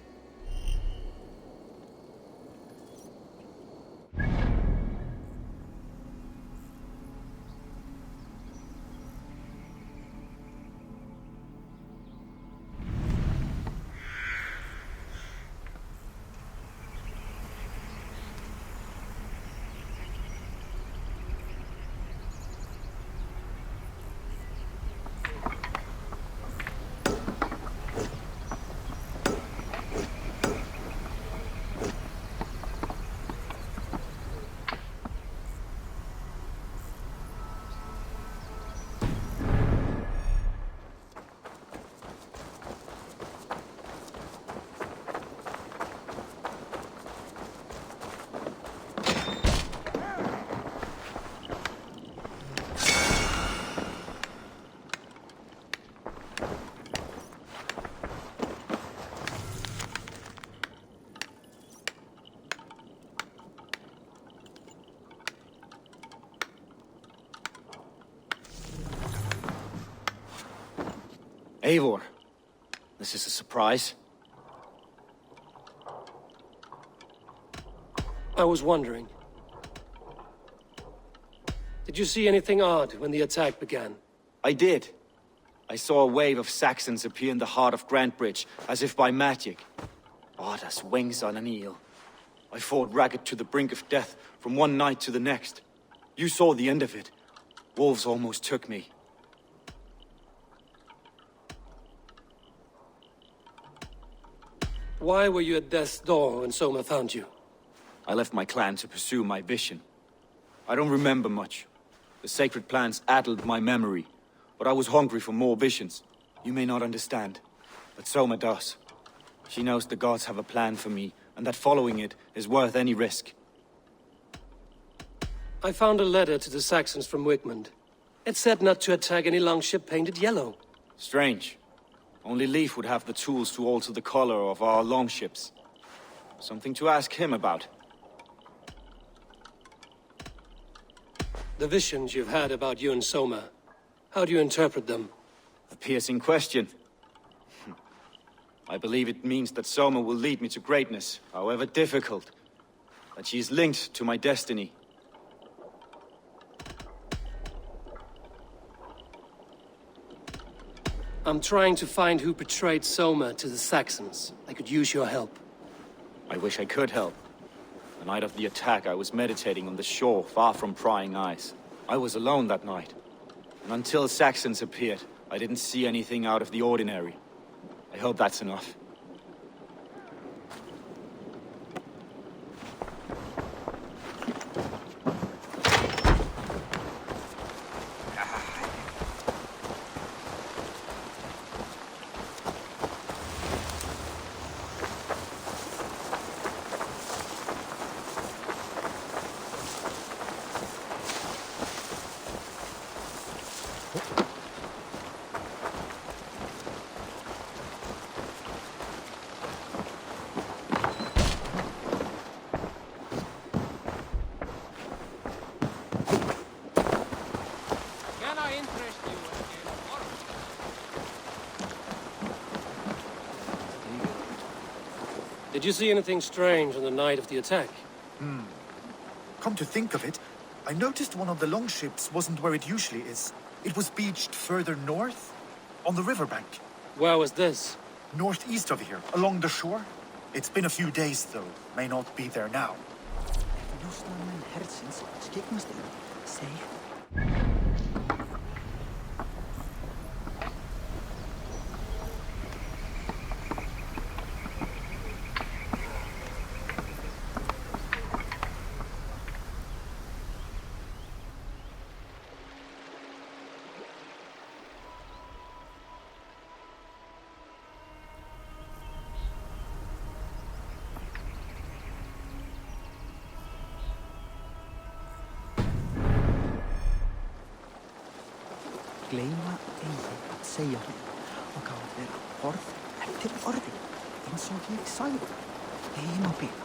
Eivor, this is a surprise. I was wondering. Did you see anything odd when the attack began? I did. I saw a wave of Saxons appear in the heart of Grantebridge, as if by magic. Odd as wings on an eel. I fought ragged to the brink of death from one night to the next. You saw the end of it. Wolves almost took me. Why were you at death's door when Soma found you? I left my clan to pursue my vision. I don't remember much. The sacred plants addled my memory, but I was hungry for more visions. You may not understand, but Soma does. She knows the gods have a plan for me, and that following it is worth any risk. I found a letter to the Saxons from Wigmund. It said not to attack any longship painted yellow. Strange. Only Leif would have the tools to alter the color of our longships. Something to ask him about. The visions you've had about you and Soma, how do you interpret them? A piercing question. I believe it means that Soma will lead me to greatness, however difficult. That she is linked to my destiny. I'm trying to find who betrayed Soma to the Saxons. I could use your help. I wish I could help. The night of the attack, I was meditating on the shore, far from prying eyes. I was alone that night. And until Saxons appeared, I didn't see anything out of the ordinary. I hope that's enough. Did you see anything strange on the night of the attack? Come to think of it, I noticed one of the longships wasn't where it usually is. It was beached further north, on the riverbank. Where was this? Northeast of here, along the shore. It's been a few days, though. May not be there now. Gleyma eigi að segja hún og á að vera orð eftir orði eins og ég sagði. Ein og bíl,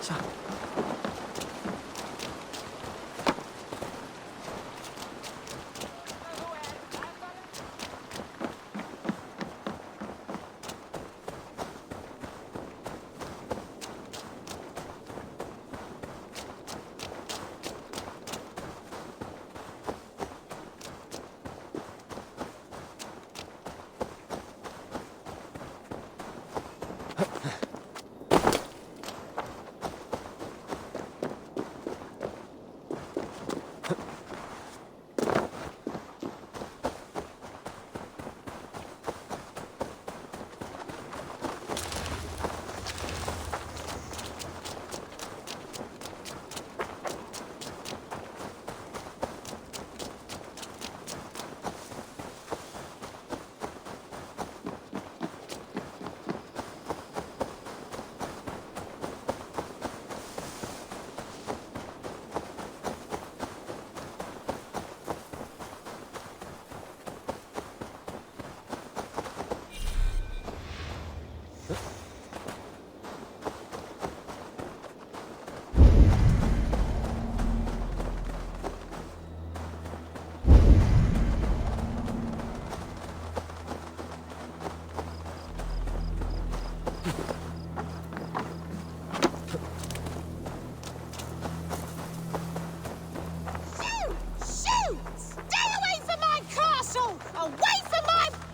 satt.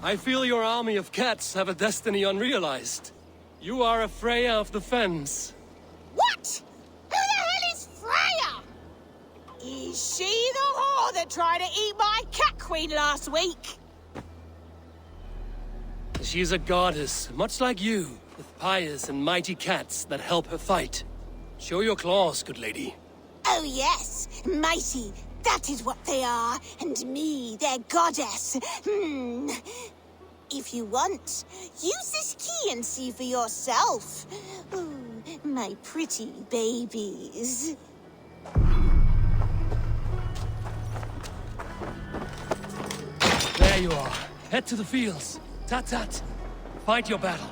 I feel your army of cats have a destiny unrealized. You are a Freya of the Fens. What? Who the hell is Freya? Is she the whore that tried to eat my cat queen last week? She's a goddess, much like you, with pious and mighty cats that help her fight. Show your claws, good lady. Oh yes, mighty. That is what they are, and me, their goddess. If you want, use this key and see for yourself. Ooh, my pretty babies. There you are. Head to the fields. Tat-tat. Fight your battle.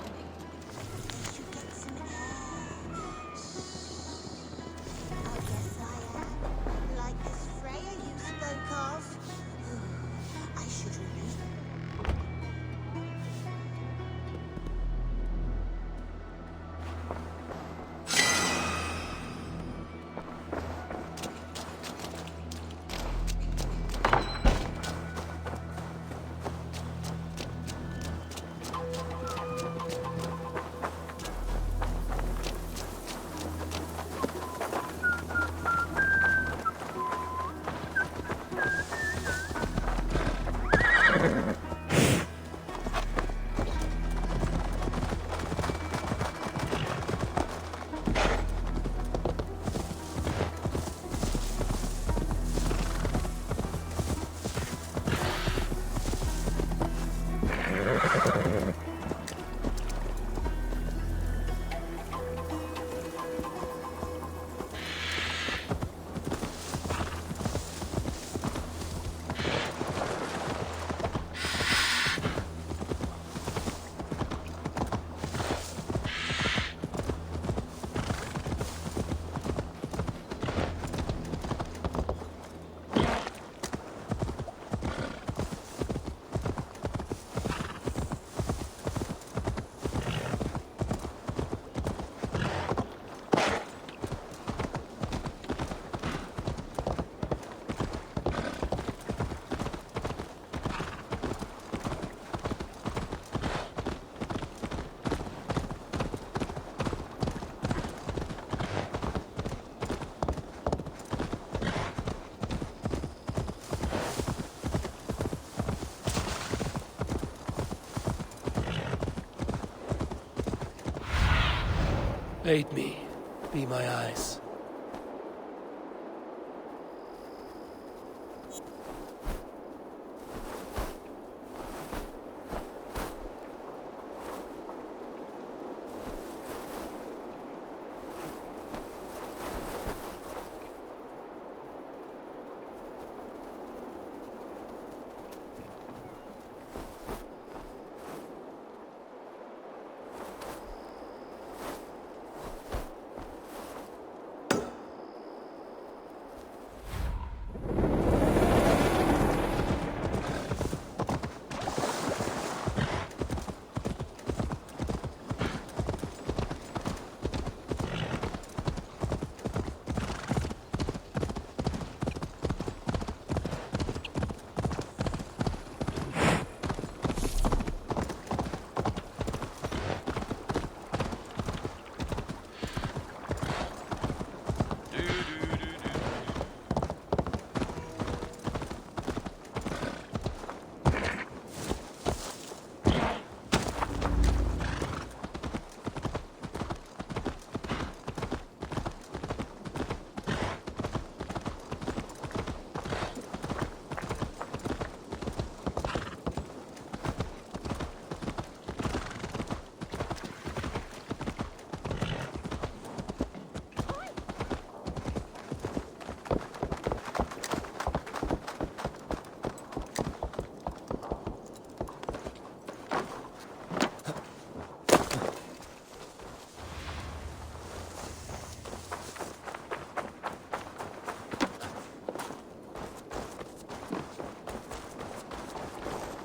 Aid me. Be my eyes.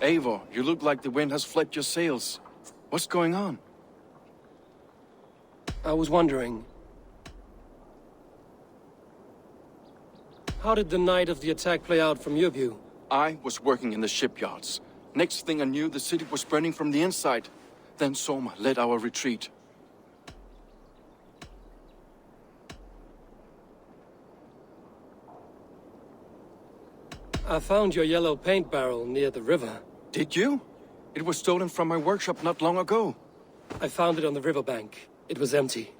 Eivor, you look like the wind has flipped your sails. What's going on? I was wondering... how did the night of the attack play out from your view? I was working in the shipyards. Next thing I knew, the city was burning from the inside. Then Soma led our retreat. I found your yellow paint barrel near the river. Did you? It was stolen from my workshop not long ago. I found it on the riverbank. It was empty.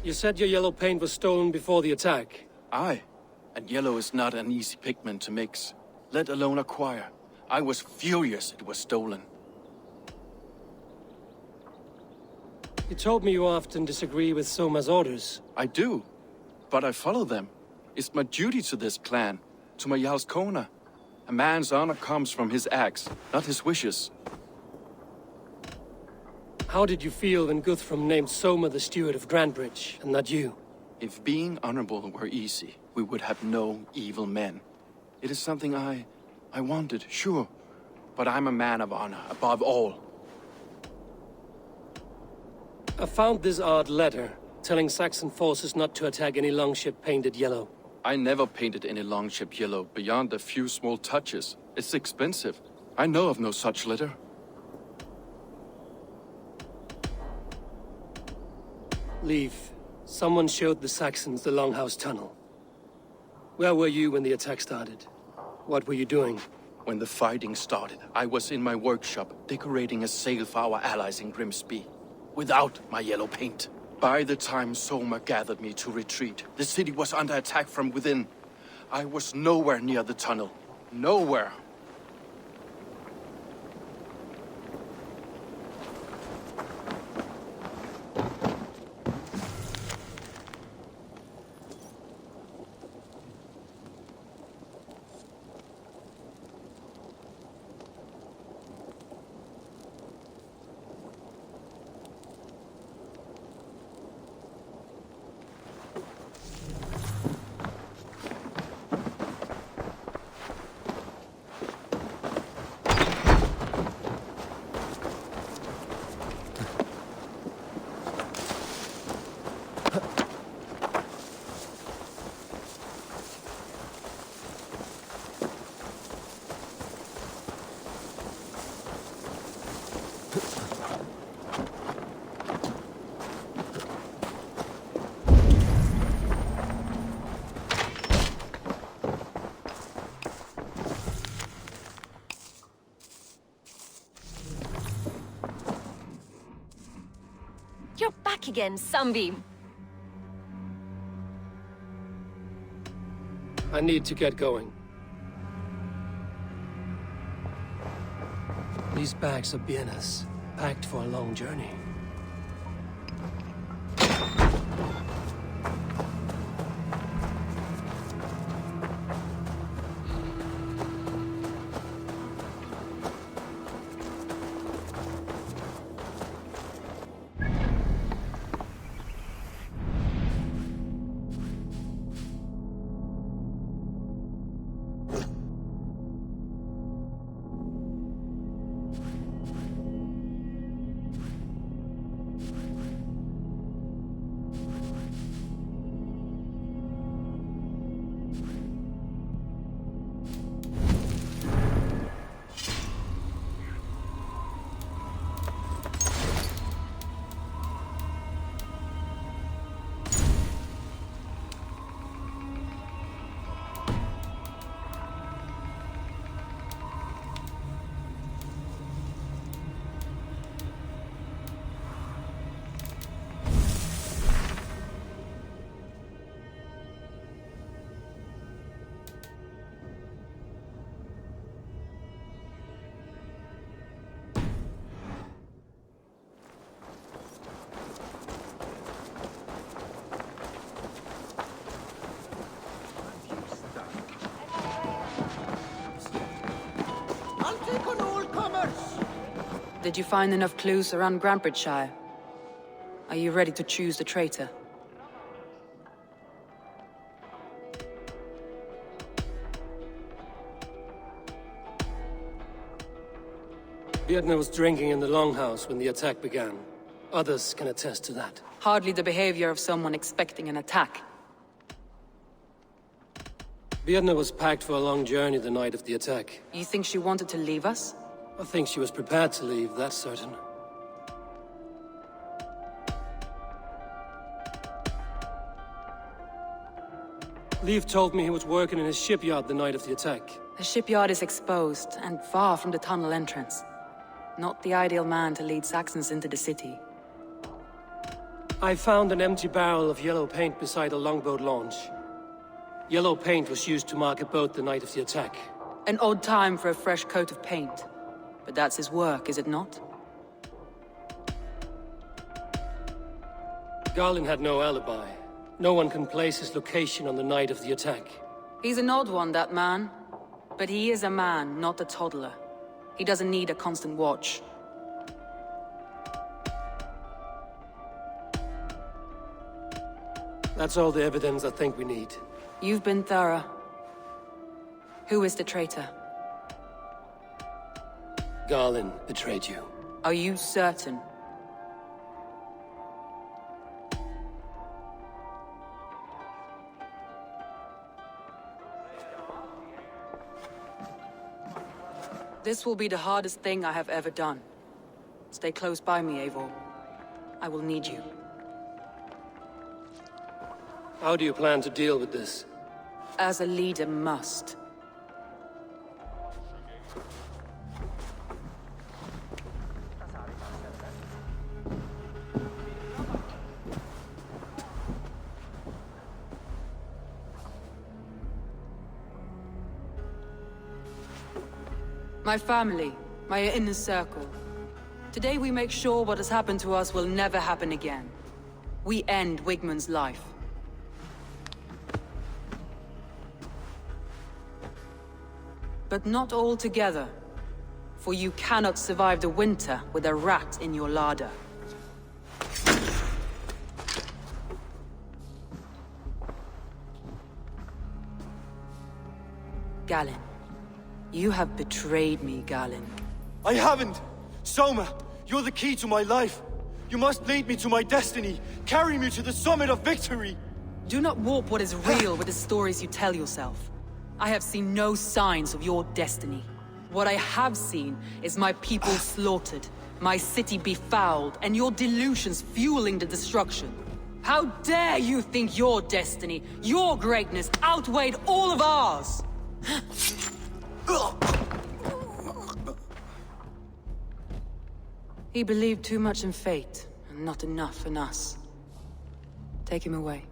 You said your yellow paint was stolen before the attack. Aye. And yellow is not an easy pigment to mix, let alone acquire. I was furious it was stolen. You told me you often disagree with Soma's orders. I do, but I follow them. It's my duty to this clan, to my Jarl's Kona. A man's honor comes from his acts, not his wishes. How did you feel when Guthrum named Soma the steward of Grantebridge, and not you? If being honorable were easy, we would have no evil men. It is something I wanted, sure. But I'm a man of honor, above all. I found this odd letter, telling Saxon forces not to attack any longship painted yellow. I never painted any longship yellow, beyond a few small touches. It's expensive. I know of no such letter. Leave. Someone showed the Saxons the Longhouse Tunnel. Where were you when the attack started? What were you doing? When the fighting started, I was in my workshop, decorating a sail for our allies in Grimsby. Without my yellow paint. By the time Soma gathered me to retreat, the city was under attack from within. I was nowhere near the tunnel. Nowhere. You're back again, Sunbeam. I need to get going. These bags are bienes, packed for a long journey. Did you find enough clues around Grantebridge? Are you ready to choose the traitor? Vietna was drinking in the Longhouse when the attack began. Others can attest to that. Hardly the behavior of someone expecting an attack. Birna was packed for a long journey the night of the attack. You think she wanted to leave us? I think she was prepared to leave, that's certain. Leif told me he was working in his shipyard the night of the attack. The shipyard is exposed and far from the tunnel entrance. Not the ideal man to lead Saxons into the city. I found an empty barrel of yellow paint beside a longboat launch. Yellow paint was used to mark a boat the night of the attack. An odd time for a fresh coat of paint. But that's his work, is it not? Garlin had no alibi. No one can place his location on the night of the attack. He's an odd one, that man. But he is a man, not a toddler. He doesn't need a constant watch. That's all the evidence I think we need. You've been thorough. Who is the traitor? Garlin betrayed you. Are you certain? This will be the hardest thing I have ever done. Stay close by me, Eivor. I will need you. How do you plan to deal with this? As a leader must. My family, my inner circle. Today we make sure what has happened to us will never happen again. We end Wigmund's life. But not all together. For you cannot survive the winter with a rat in your larder. Galinn. You have betrayed me, Galinn. I haven't! Soma, you're the key to my life. You must lead me to my destiny. Carry me to the summit of victory. Do not warp what is real with the stories you tell yourself. I have seen no signs of your destiny. What I have seen is my people slaughtered, my city befouled, and your delusions fueling the destruction. How dare you think your destiny, your greatness, outweighed all of ours? He believed too much in fate, and not enough in us. Take him away.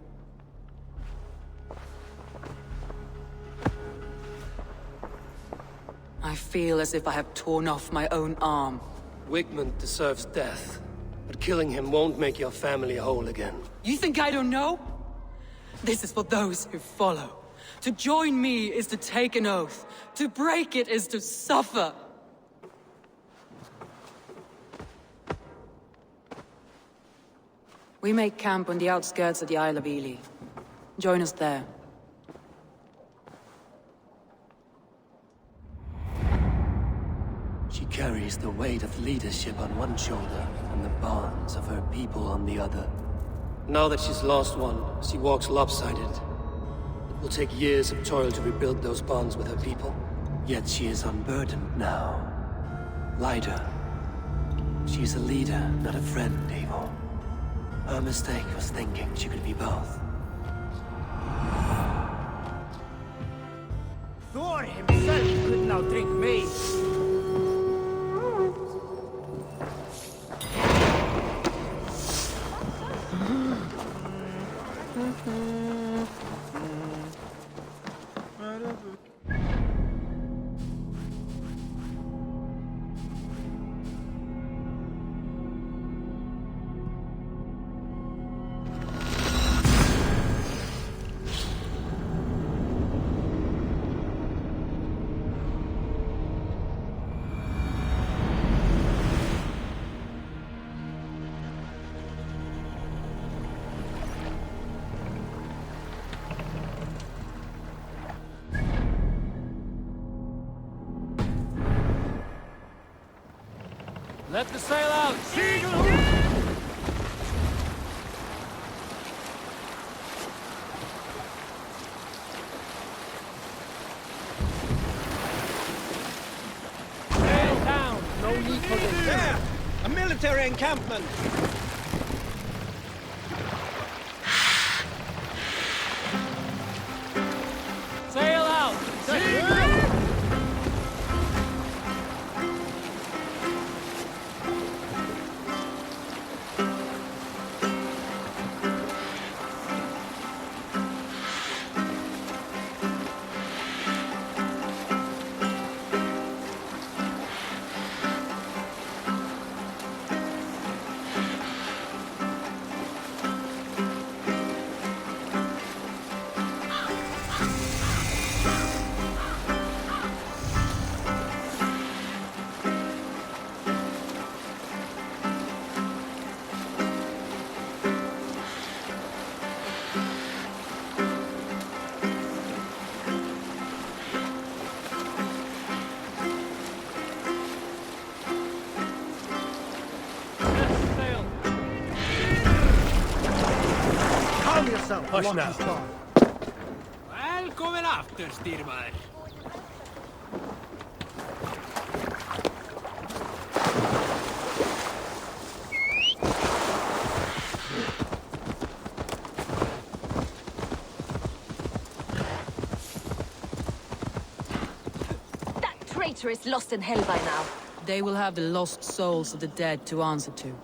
I feel as if I have torn off my own arm. Wigmund deserves death, but killing him won't make your family whole again. You think I don't know? This is for those who follow. To join me is to take an oath. To break it is to suffer. We make camp on the outskirts of the Isle of Ely. Join us there. She carries the weight of leadership on one shoulder and the bonds of her people on the other. Now that she's lost one, she walks lopsided. It will take years of toil to rebuild those bonds with her people. Yet she is unburdened now. Lighter. She's a leader, not a friend, Eivor. Her mistake was thinking she could be both. Thor himself could now drink me. Let the sail out! No need for this. There! A military encampment! Sail out! Hush now. Välkommen after, Styrmar. That traitor is lost in hell by now. They will have the lost souls of the dead to answer to.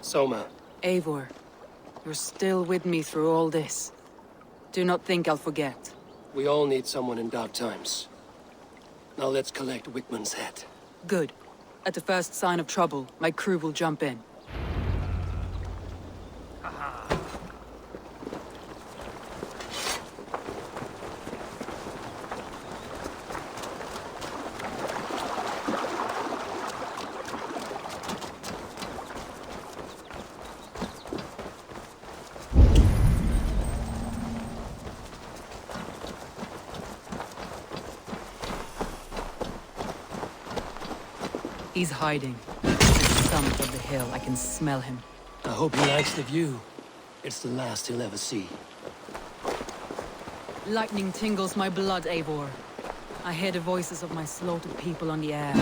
Soma. Eivor, you're still with me through all this. Do not think I'll forget. We all need someone in dark times. Now let's collect Wickman's head. Good. At the first sign of trouble, my crew will jump in. He's hiding. At the summit of the hill, I can smell him. I hope he likes the view. It's the last he'll ever see. Lightning tingles my blood, Eivor. I hear the voices of my slaughtered people on the air,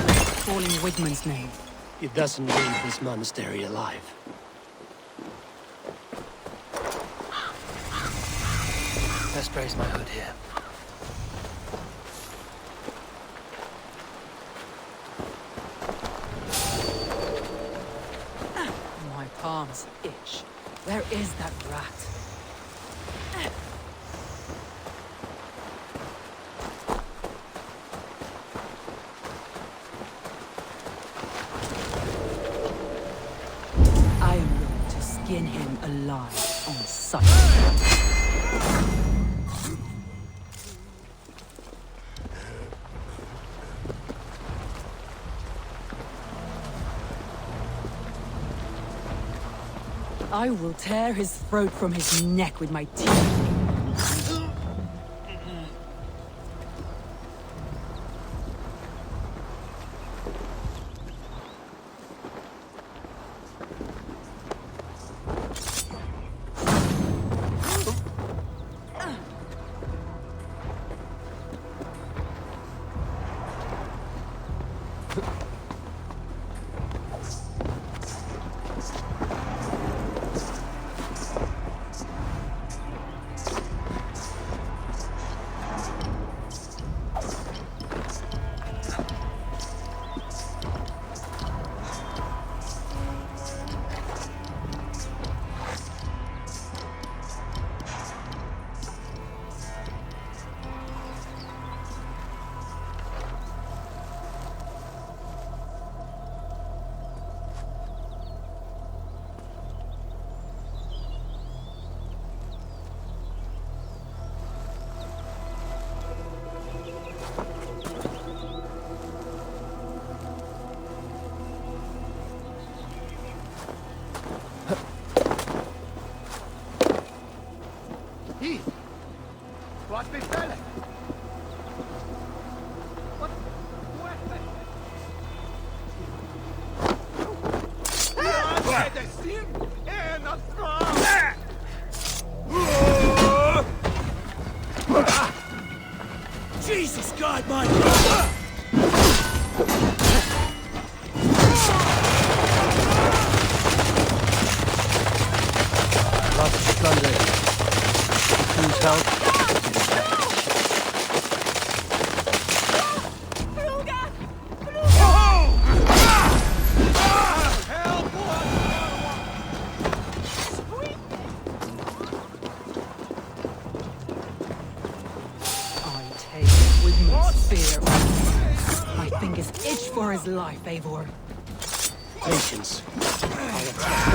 calling Wigman's name. He doesn't leave this monastery alive. Let's raise my hood here. My palms itch. Where is that rat? I am going to skin him alive on sight. I will tear his throat from his neck with my teeth. What befell? Jesus God, my God! spear. My fingers itch for his life, Eivor. Patience. I'll attack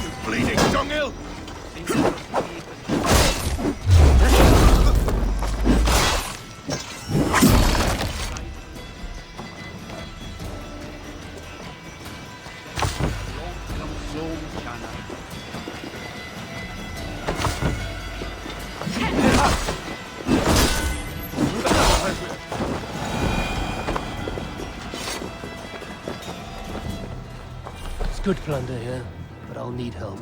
You bleeding dunghill! It's good plunder here, but I'll need help.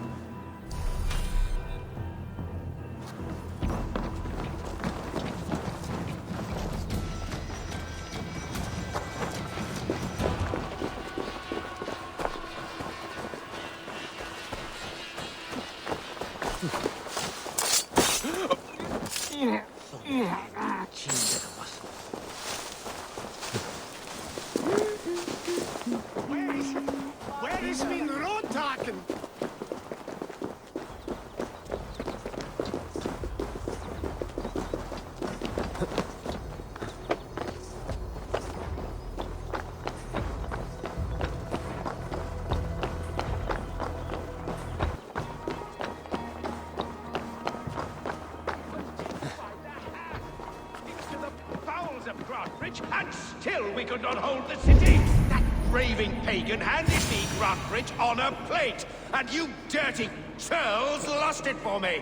Where is min rådtaken? Bowels of Grantebridge, and still we could not hold the city! That raving pagan handed me Grantebridge on a plate, and you dirty churls lost it for me!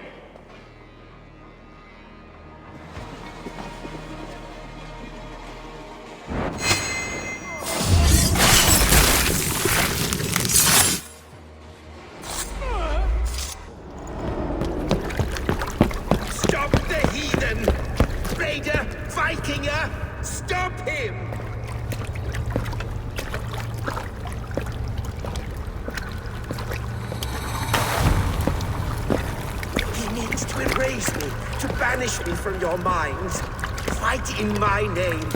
Stop the heathen! Raider! Vikinger! Stop him! He needs to erase me, to banish me from your minds. Fight in my name.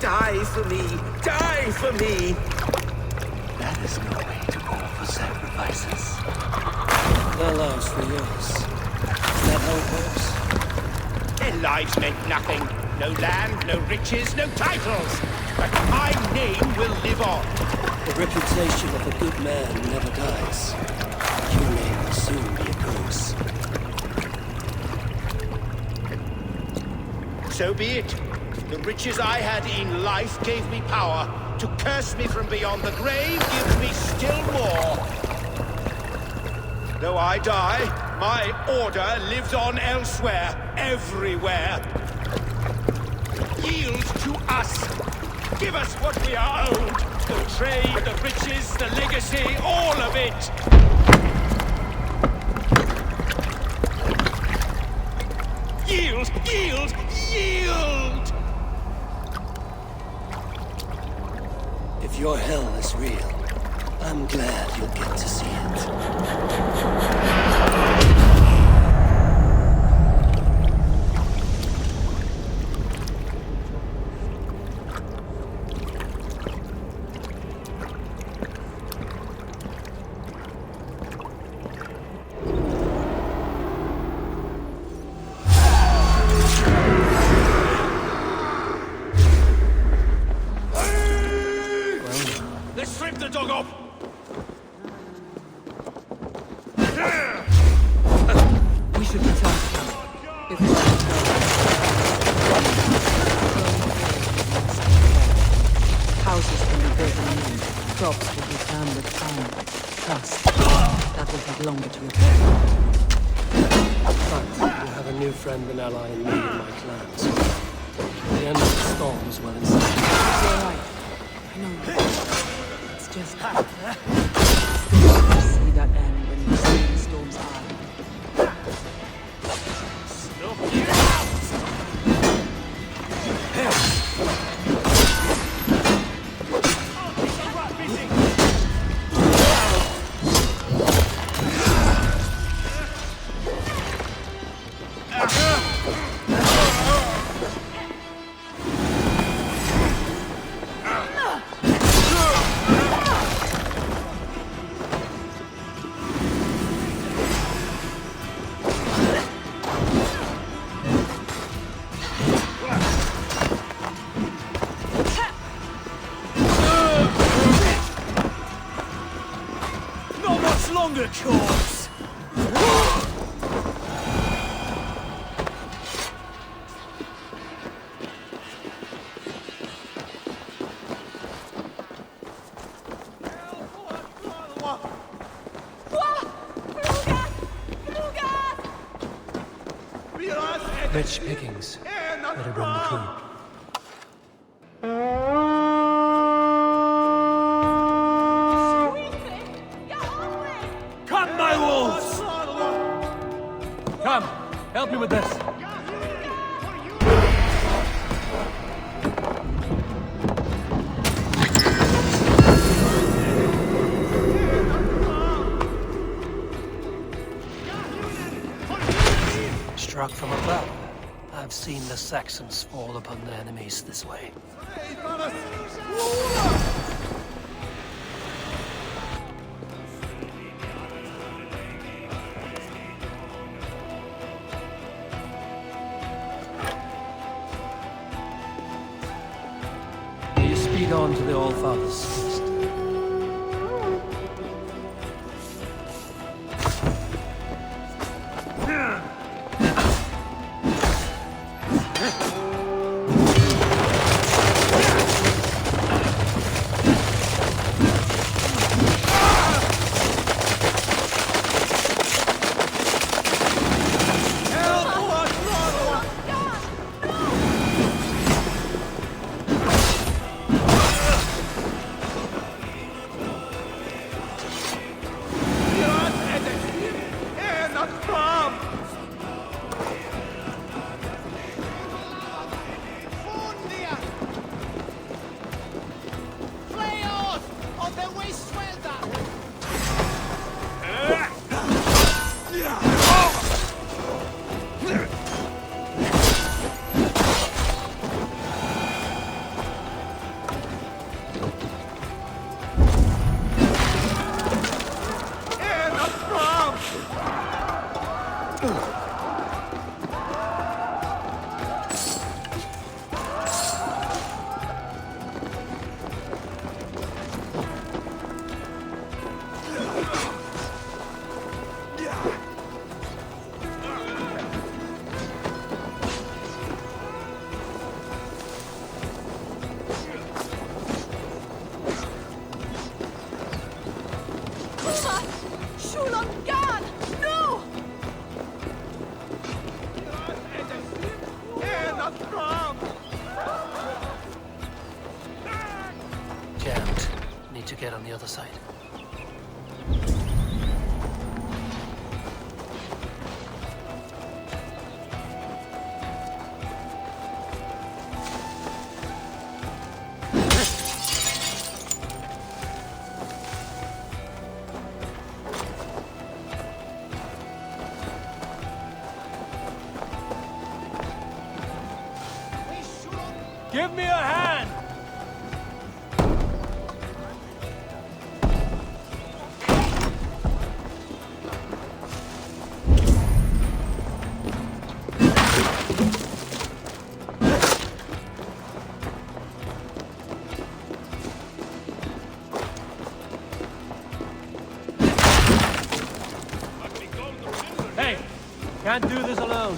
Die for me. Die for me. That is no way to call for sacrifices. Their lives for yours. Is that how it works? Their lives meant nothing. No land, no riches, no titles. But my name will live on. The reputation of a good man never dies. Your name will soon be a curse. So be it. The riches I had in life gave me power. To curse me from beyond the grave gives me still more. Though I die, my order lives on elsewhere, everywhere. Yield to us. Give us what we are owed. The trade, the riches, the legacy, all of it. Yield, yield, yield! If your hell is real, I'm glad you'll get to see it. Let's strip the dog off! We should return to camp. Before houses can be built anew. Crops will be planted with time. Trust. That will take longer to repair. But you have a new friend and ally in me and my clan, so the end of the storm is well in sight. You're right. I know. It's just... see that end when you see the storm's eye. the corpse! Rich pickings. Better bring the crew. Come, my wolves! Come, help me with this. Struck from above. I've seen the Saxons fall upon their enemies this way. You speed on to the All-Father's feast. Jammed. Need to get on the other side. Give me a hand! Hey, can't do this alone.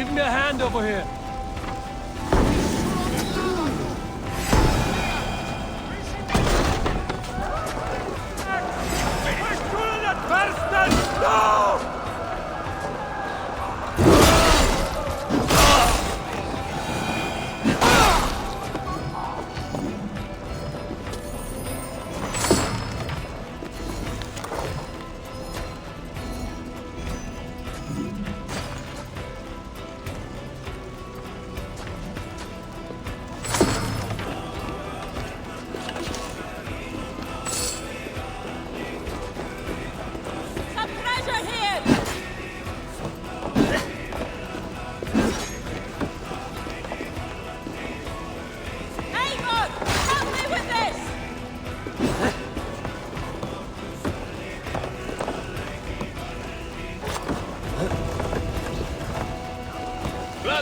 Give me a hand over here. No!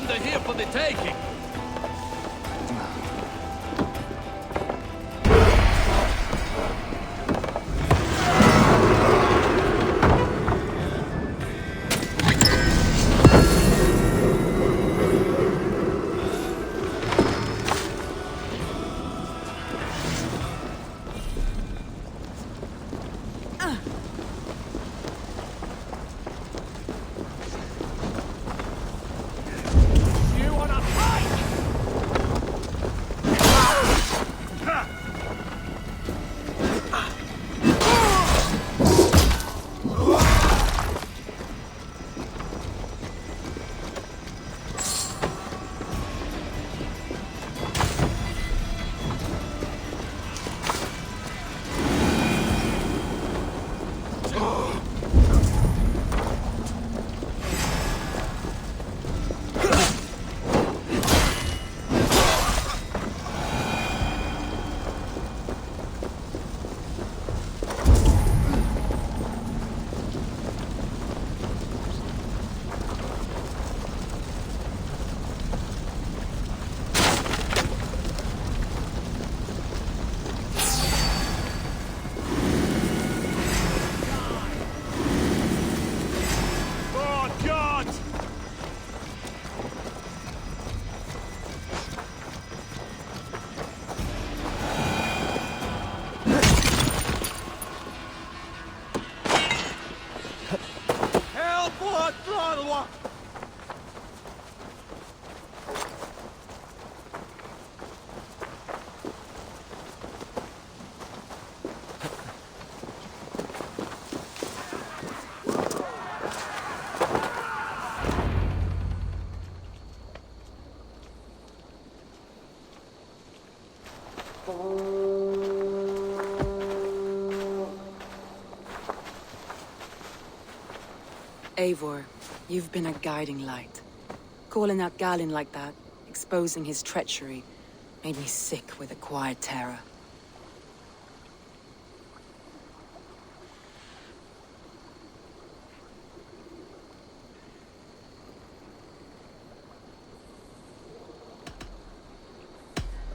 They're here for the taking. Eivor, you've been a guiding light. Calling out Galinn like that, exposing his treachery, made me sick with a quiet terror.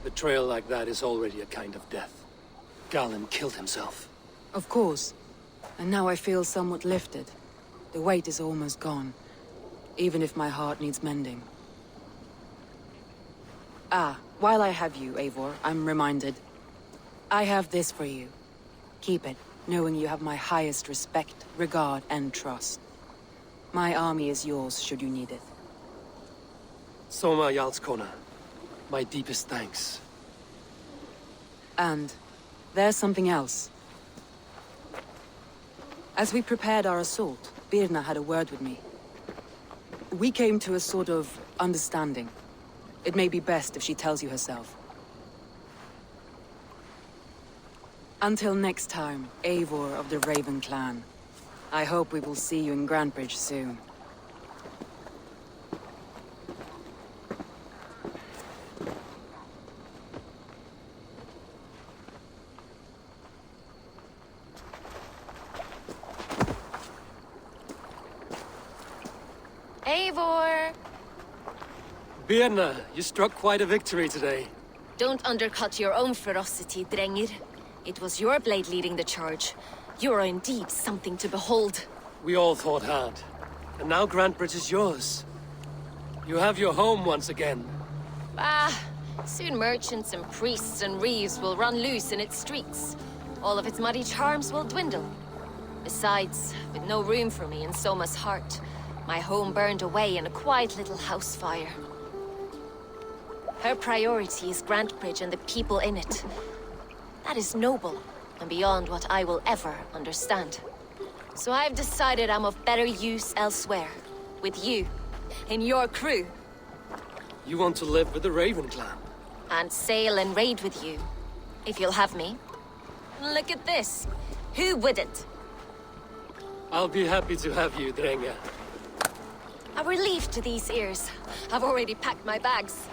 Betrayal like that is already a kind of death. Galinn killed himself. Of course. And now I feel somewhat lifted. The weight is almost gone, even if my heart needs mending. Ah, while I have you, Eivor, I'm reminded. I have this for you. Keep it, knowing you have my highest respect, regard, and trust. My army is yours, should you need it. Soma Jarlskona. My deepest thanks. And there's something else. As we prepared our assault, Birna had a word with me. We came to a sort of understanding. It may be best if she tells you herself. Until next time, Eivor of the Raven Clan. I hope we will see you in Grantebridge soon. Eivor! Birna, you struck quite a victory today. Don't undercut your own ferocity, Drengir. It was your blade leading the charge. You are indeed something to behold. We all fought hard. And now Grantebridge is yours. You have your home once again. Soon merchants and priests and reeves will run loose in its streets. All of its muddy charms will dwindle. Besides, with no room for me in Soma's heart, my home burned away in a quiet little house fire. Her priority is Grantebridge and the people in it. That is noble, and beyond what I will ever understand. So I've decided I'm of better use elsewhere. With you, in your crew. You want to live with the Raven clan? And sail and raid with you, if you'll have me. Look at this. Who wouldn't? I'll be happy to have you, Drenga. A relief to these ears. I've already packed my bags.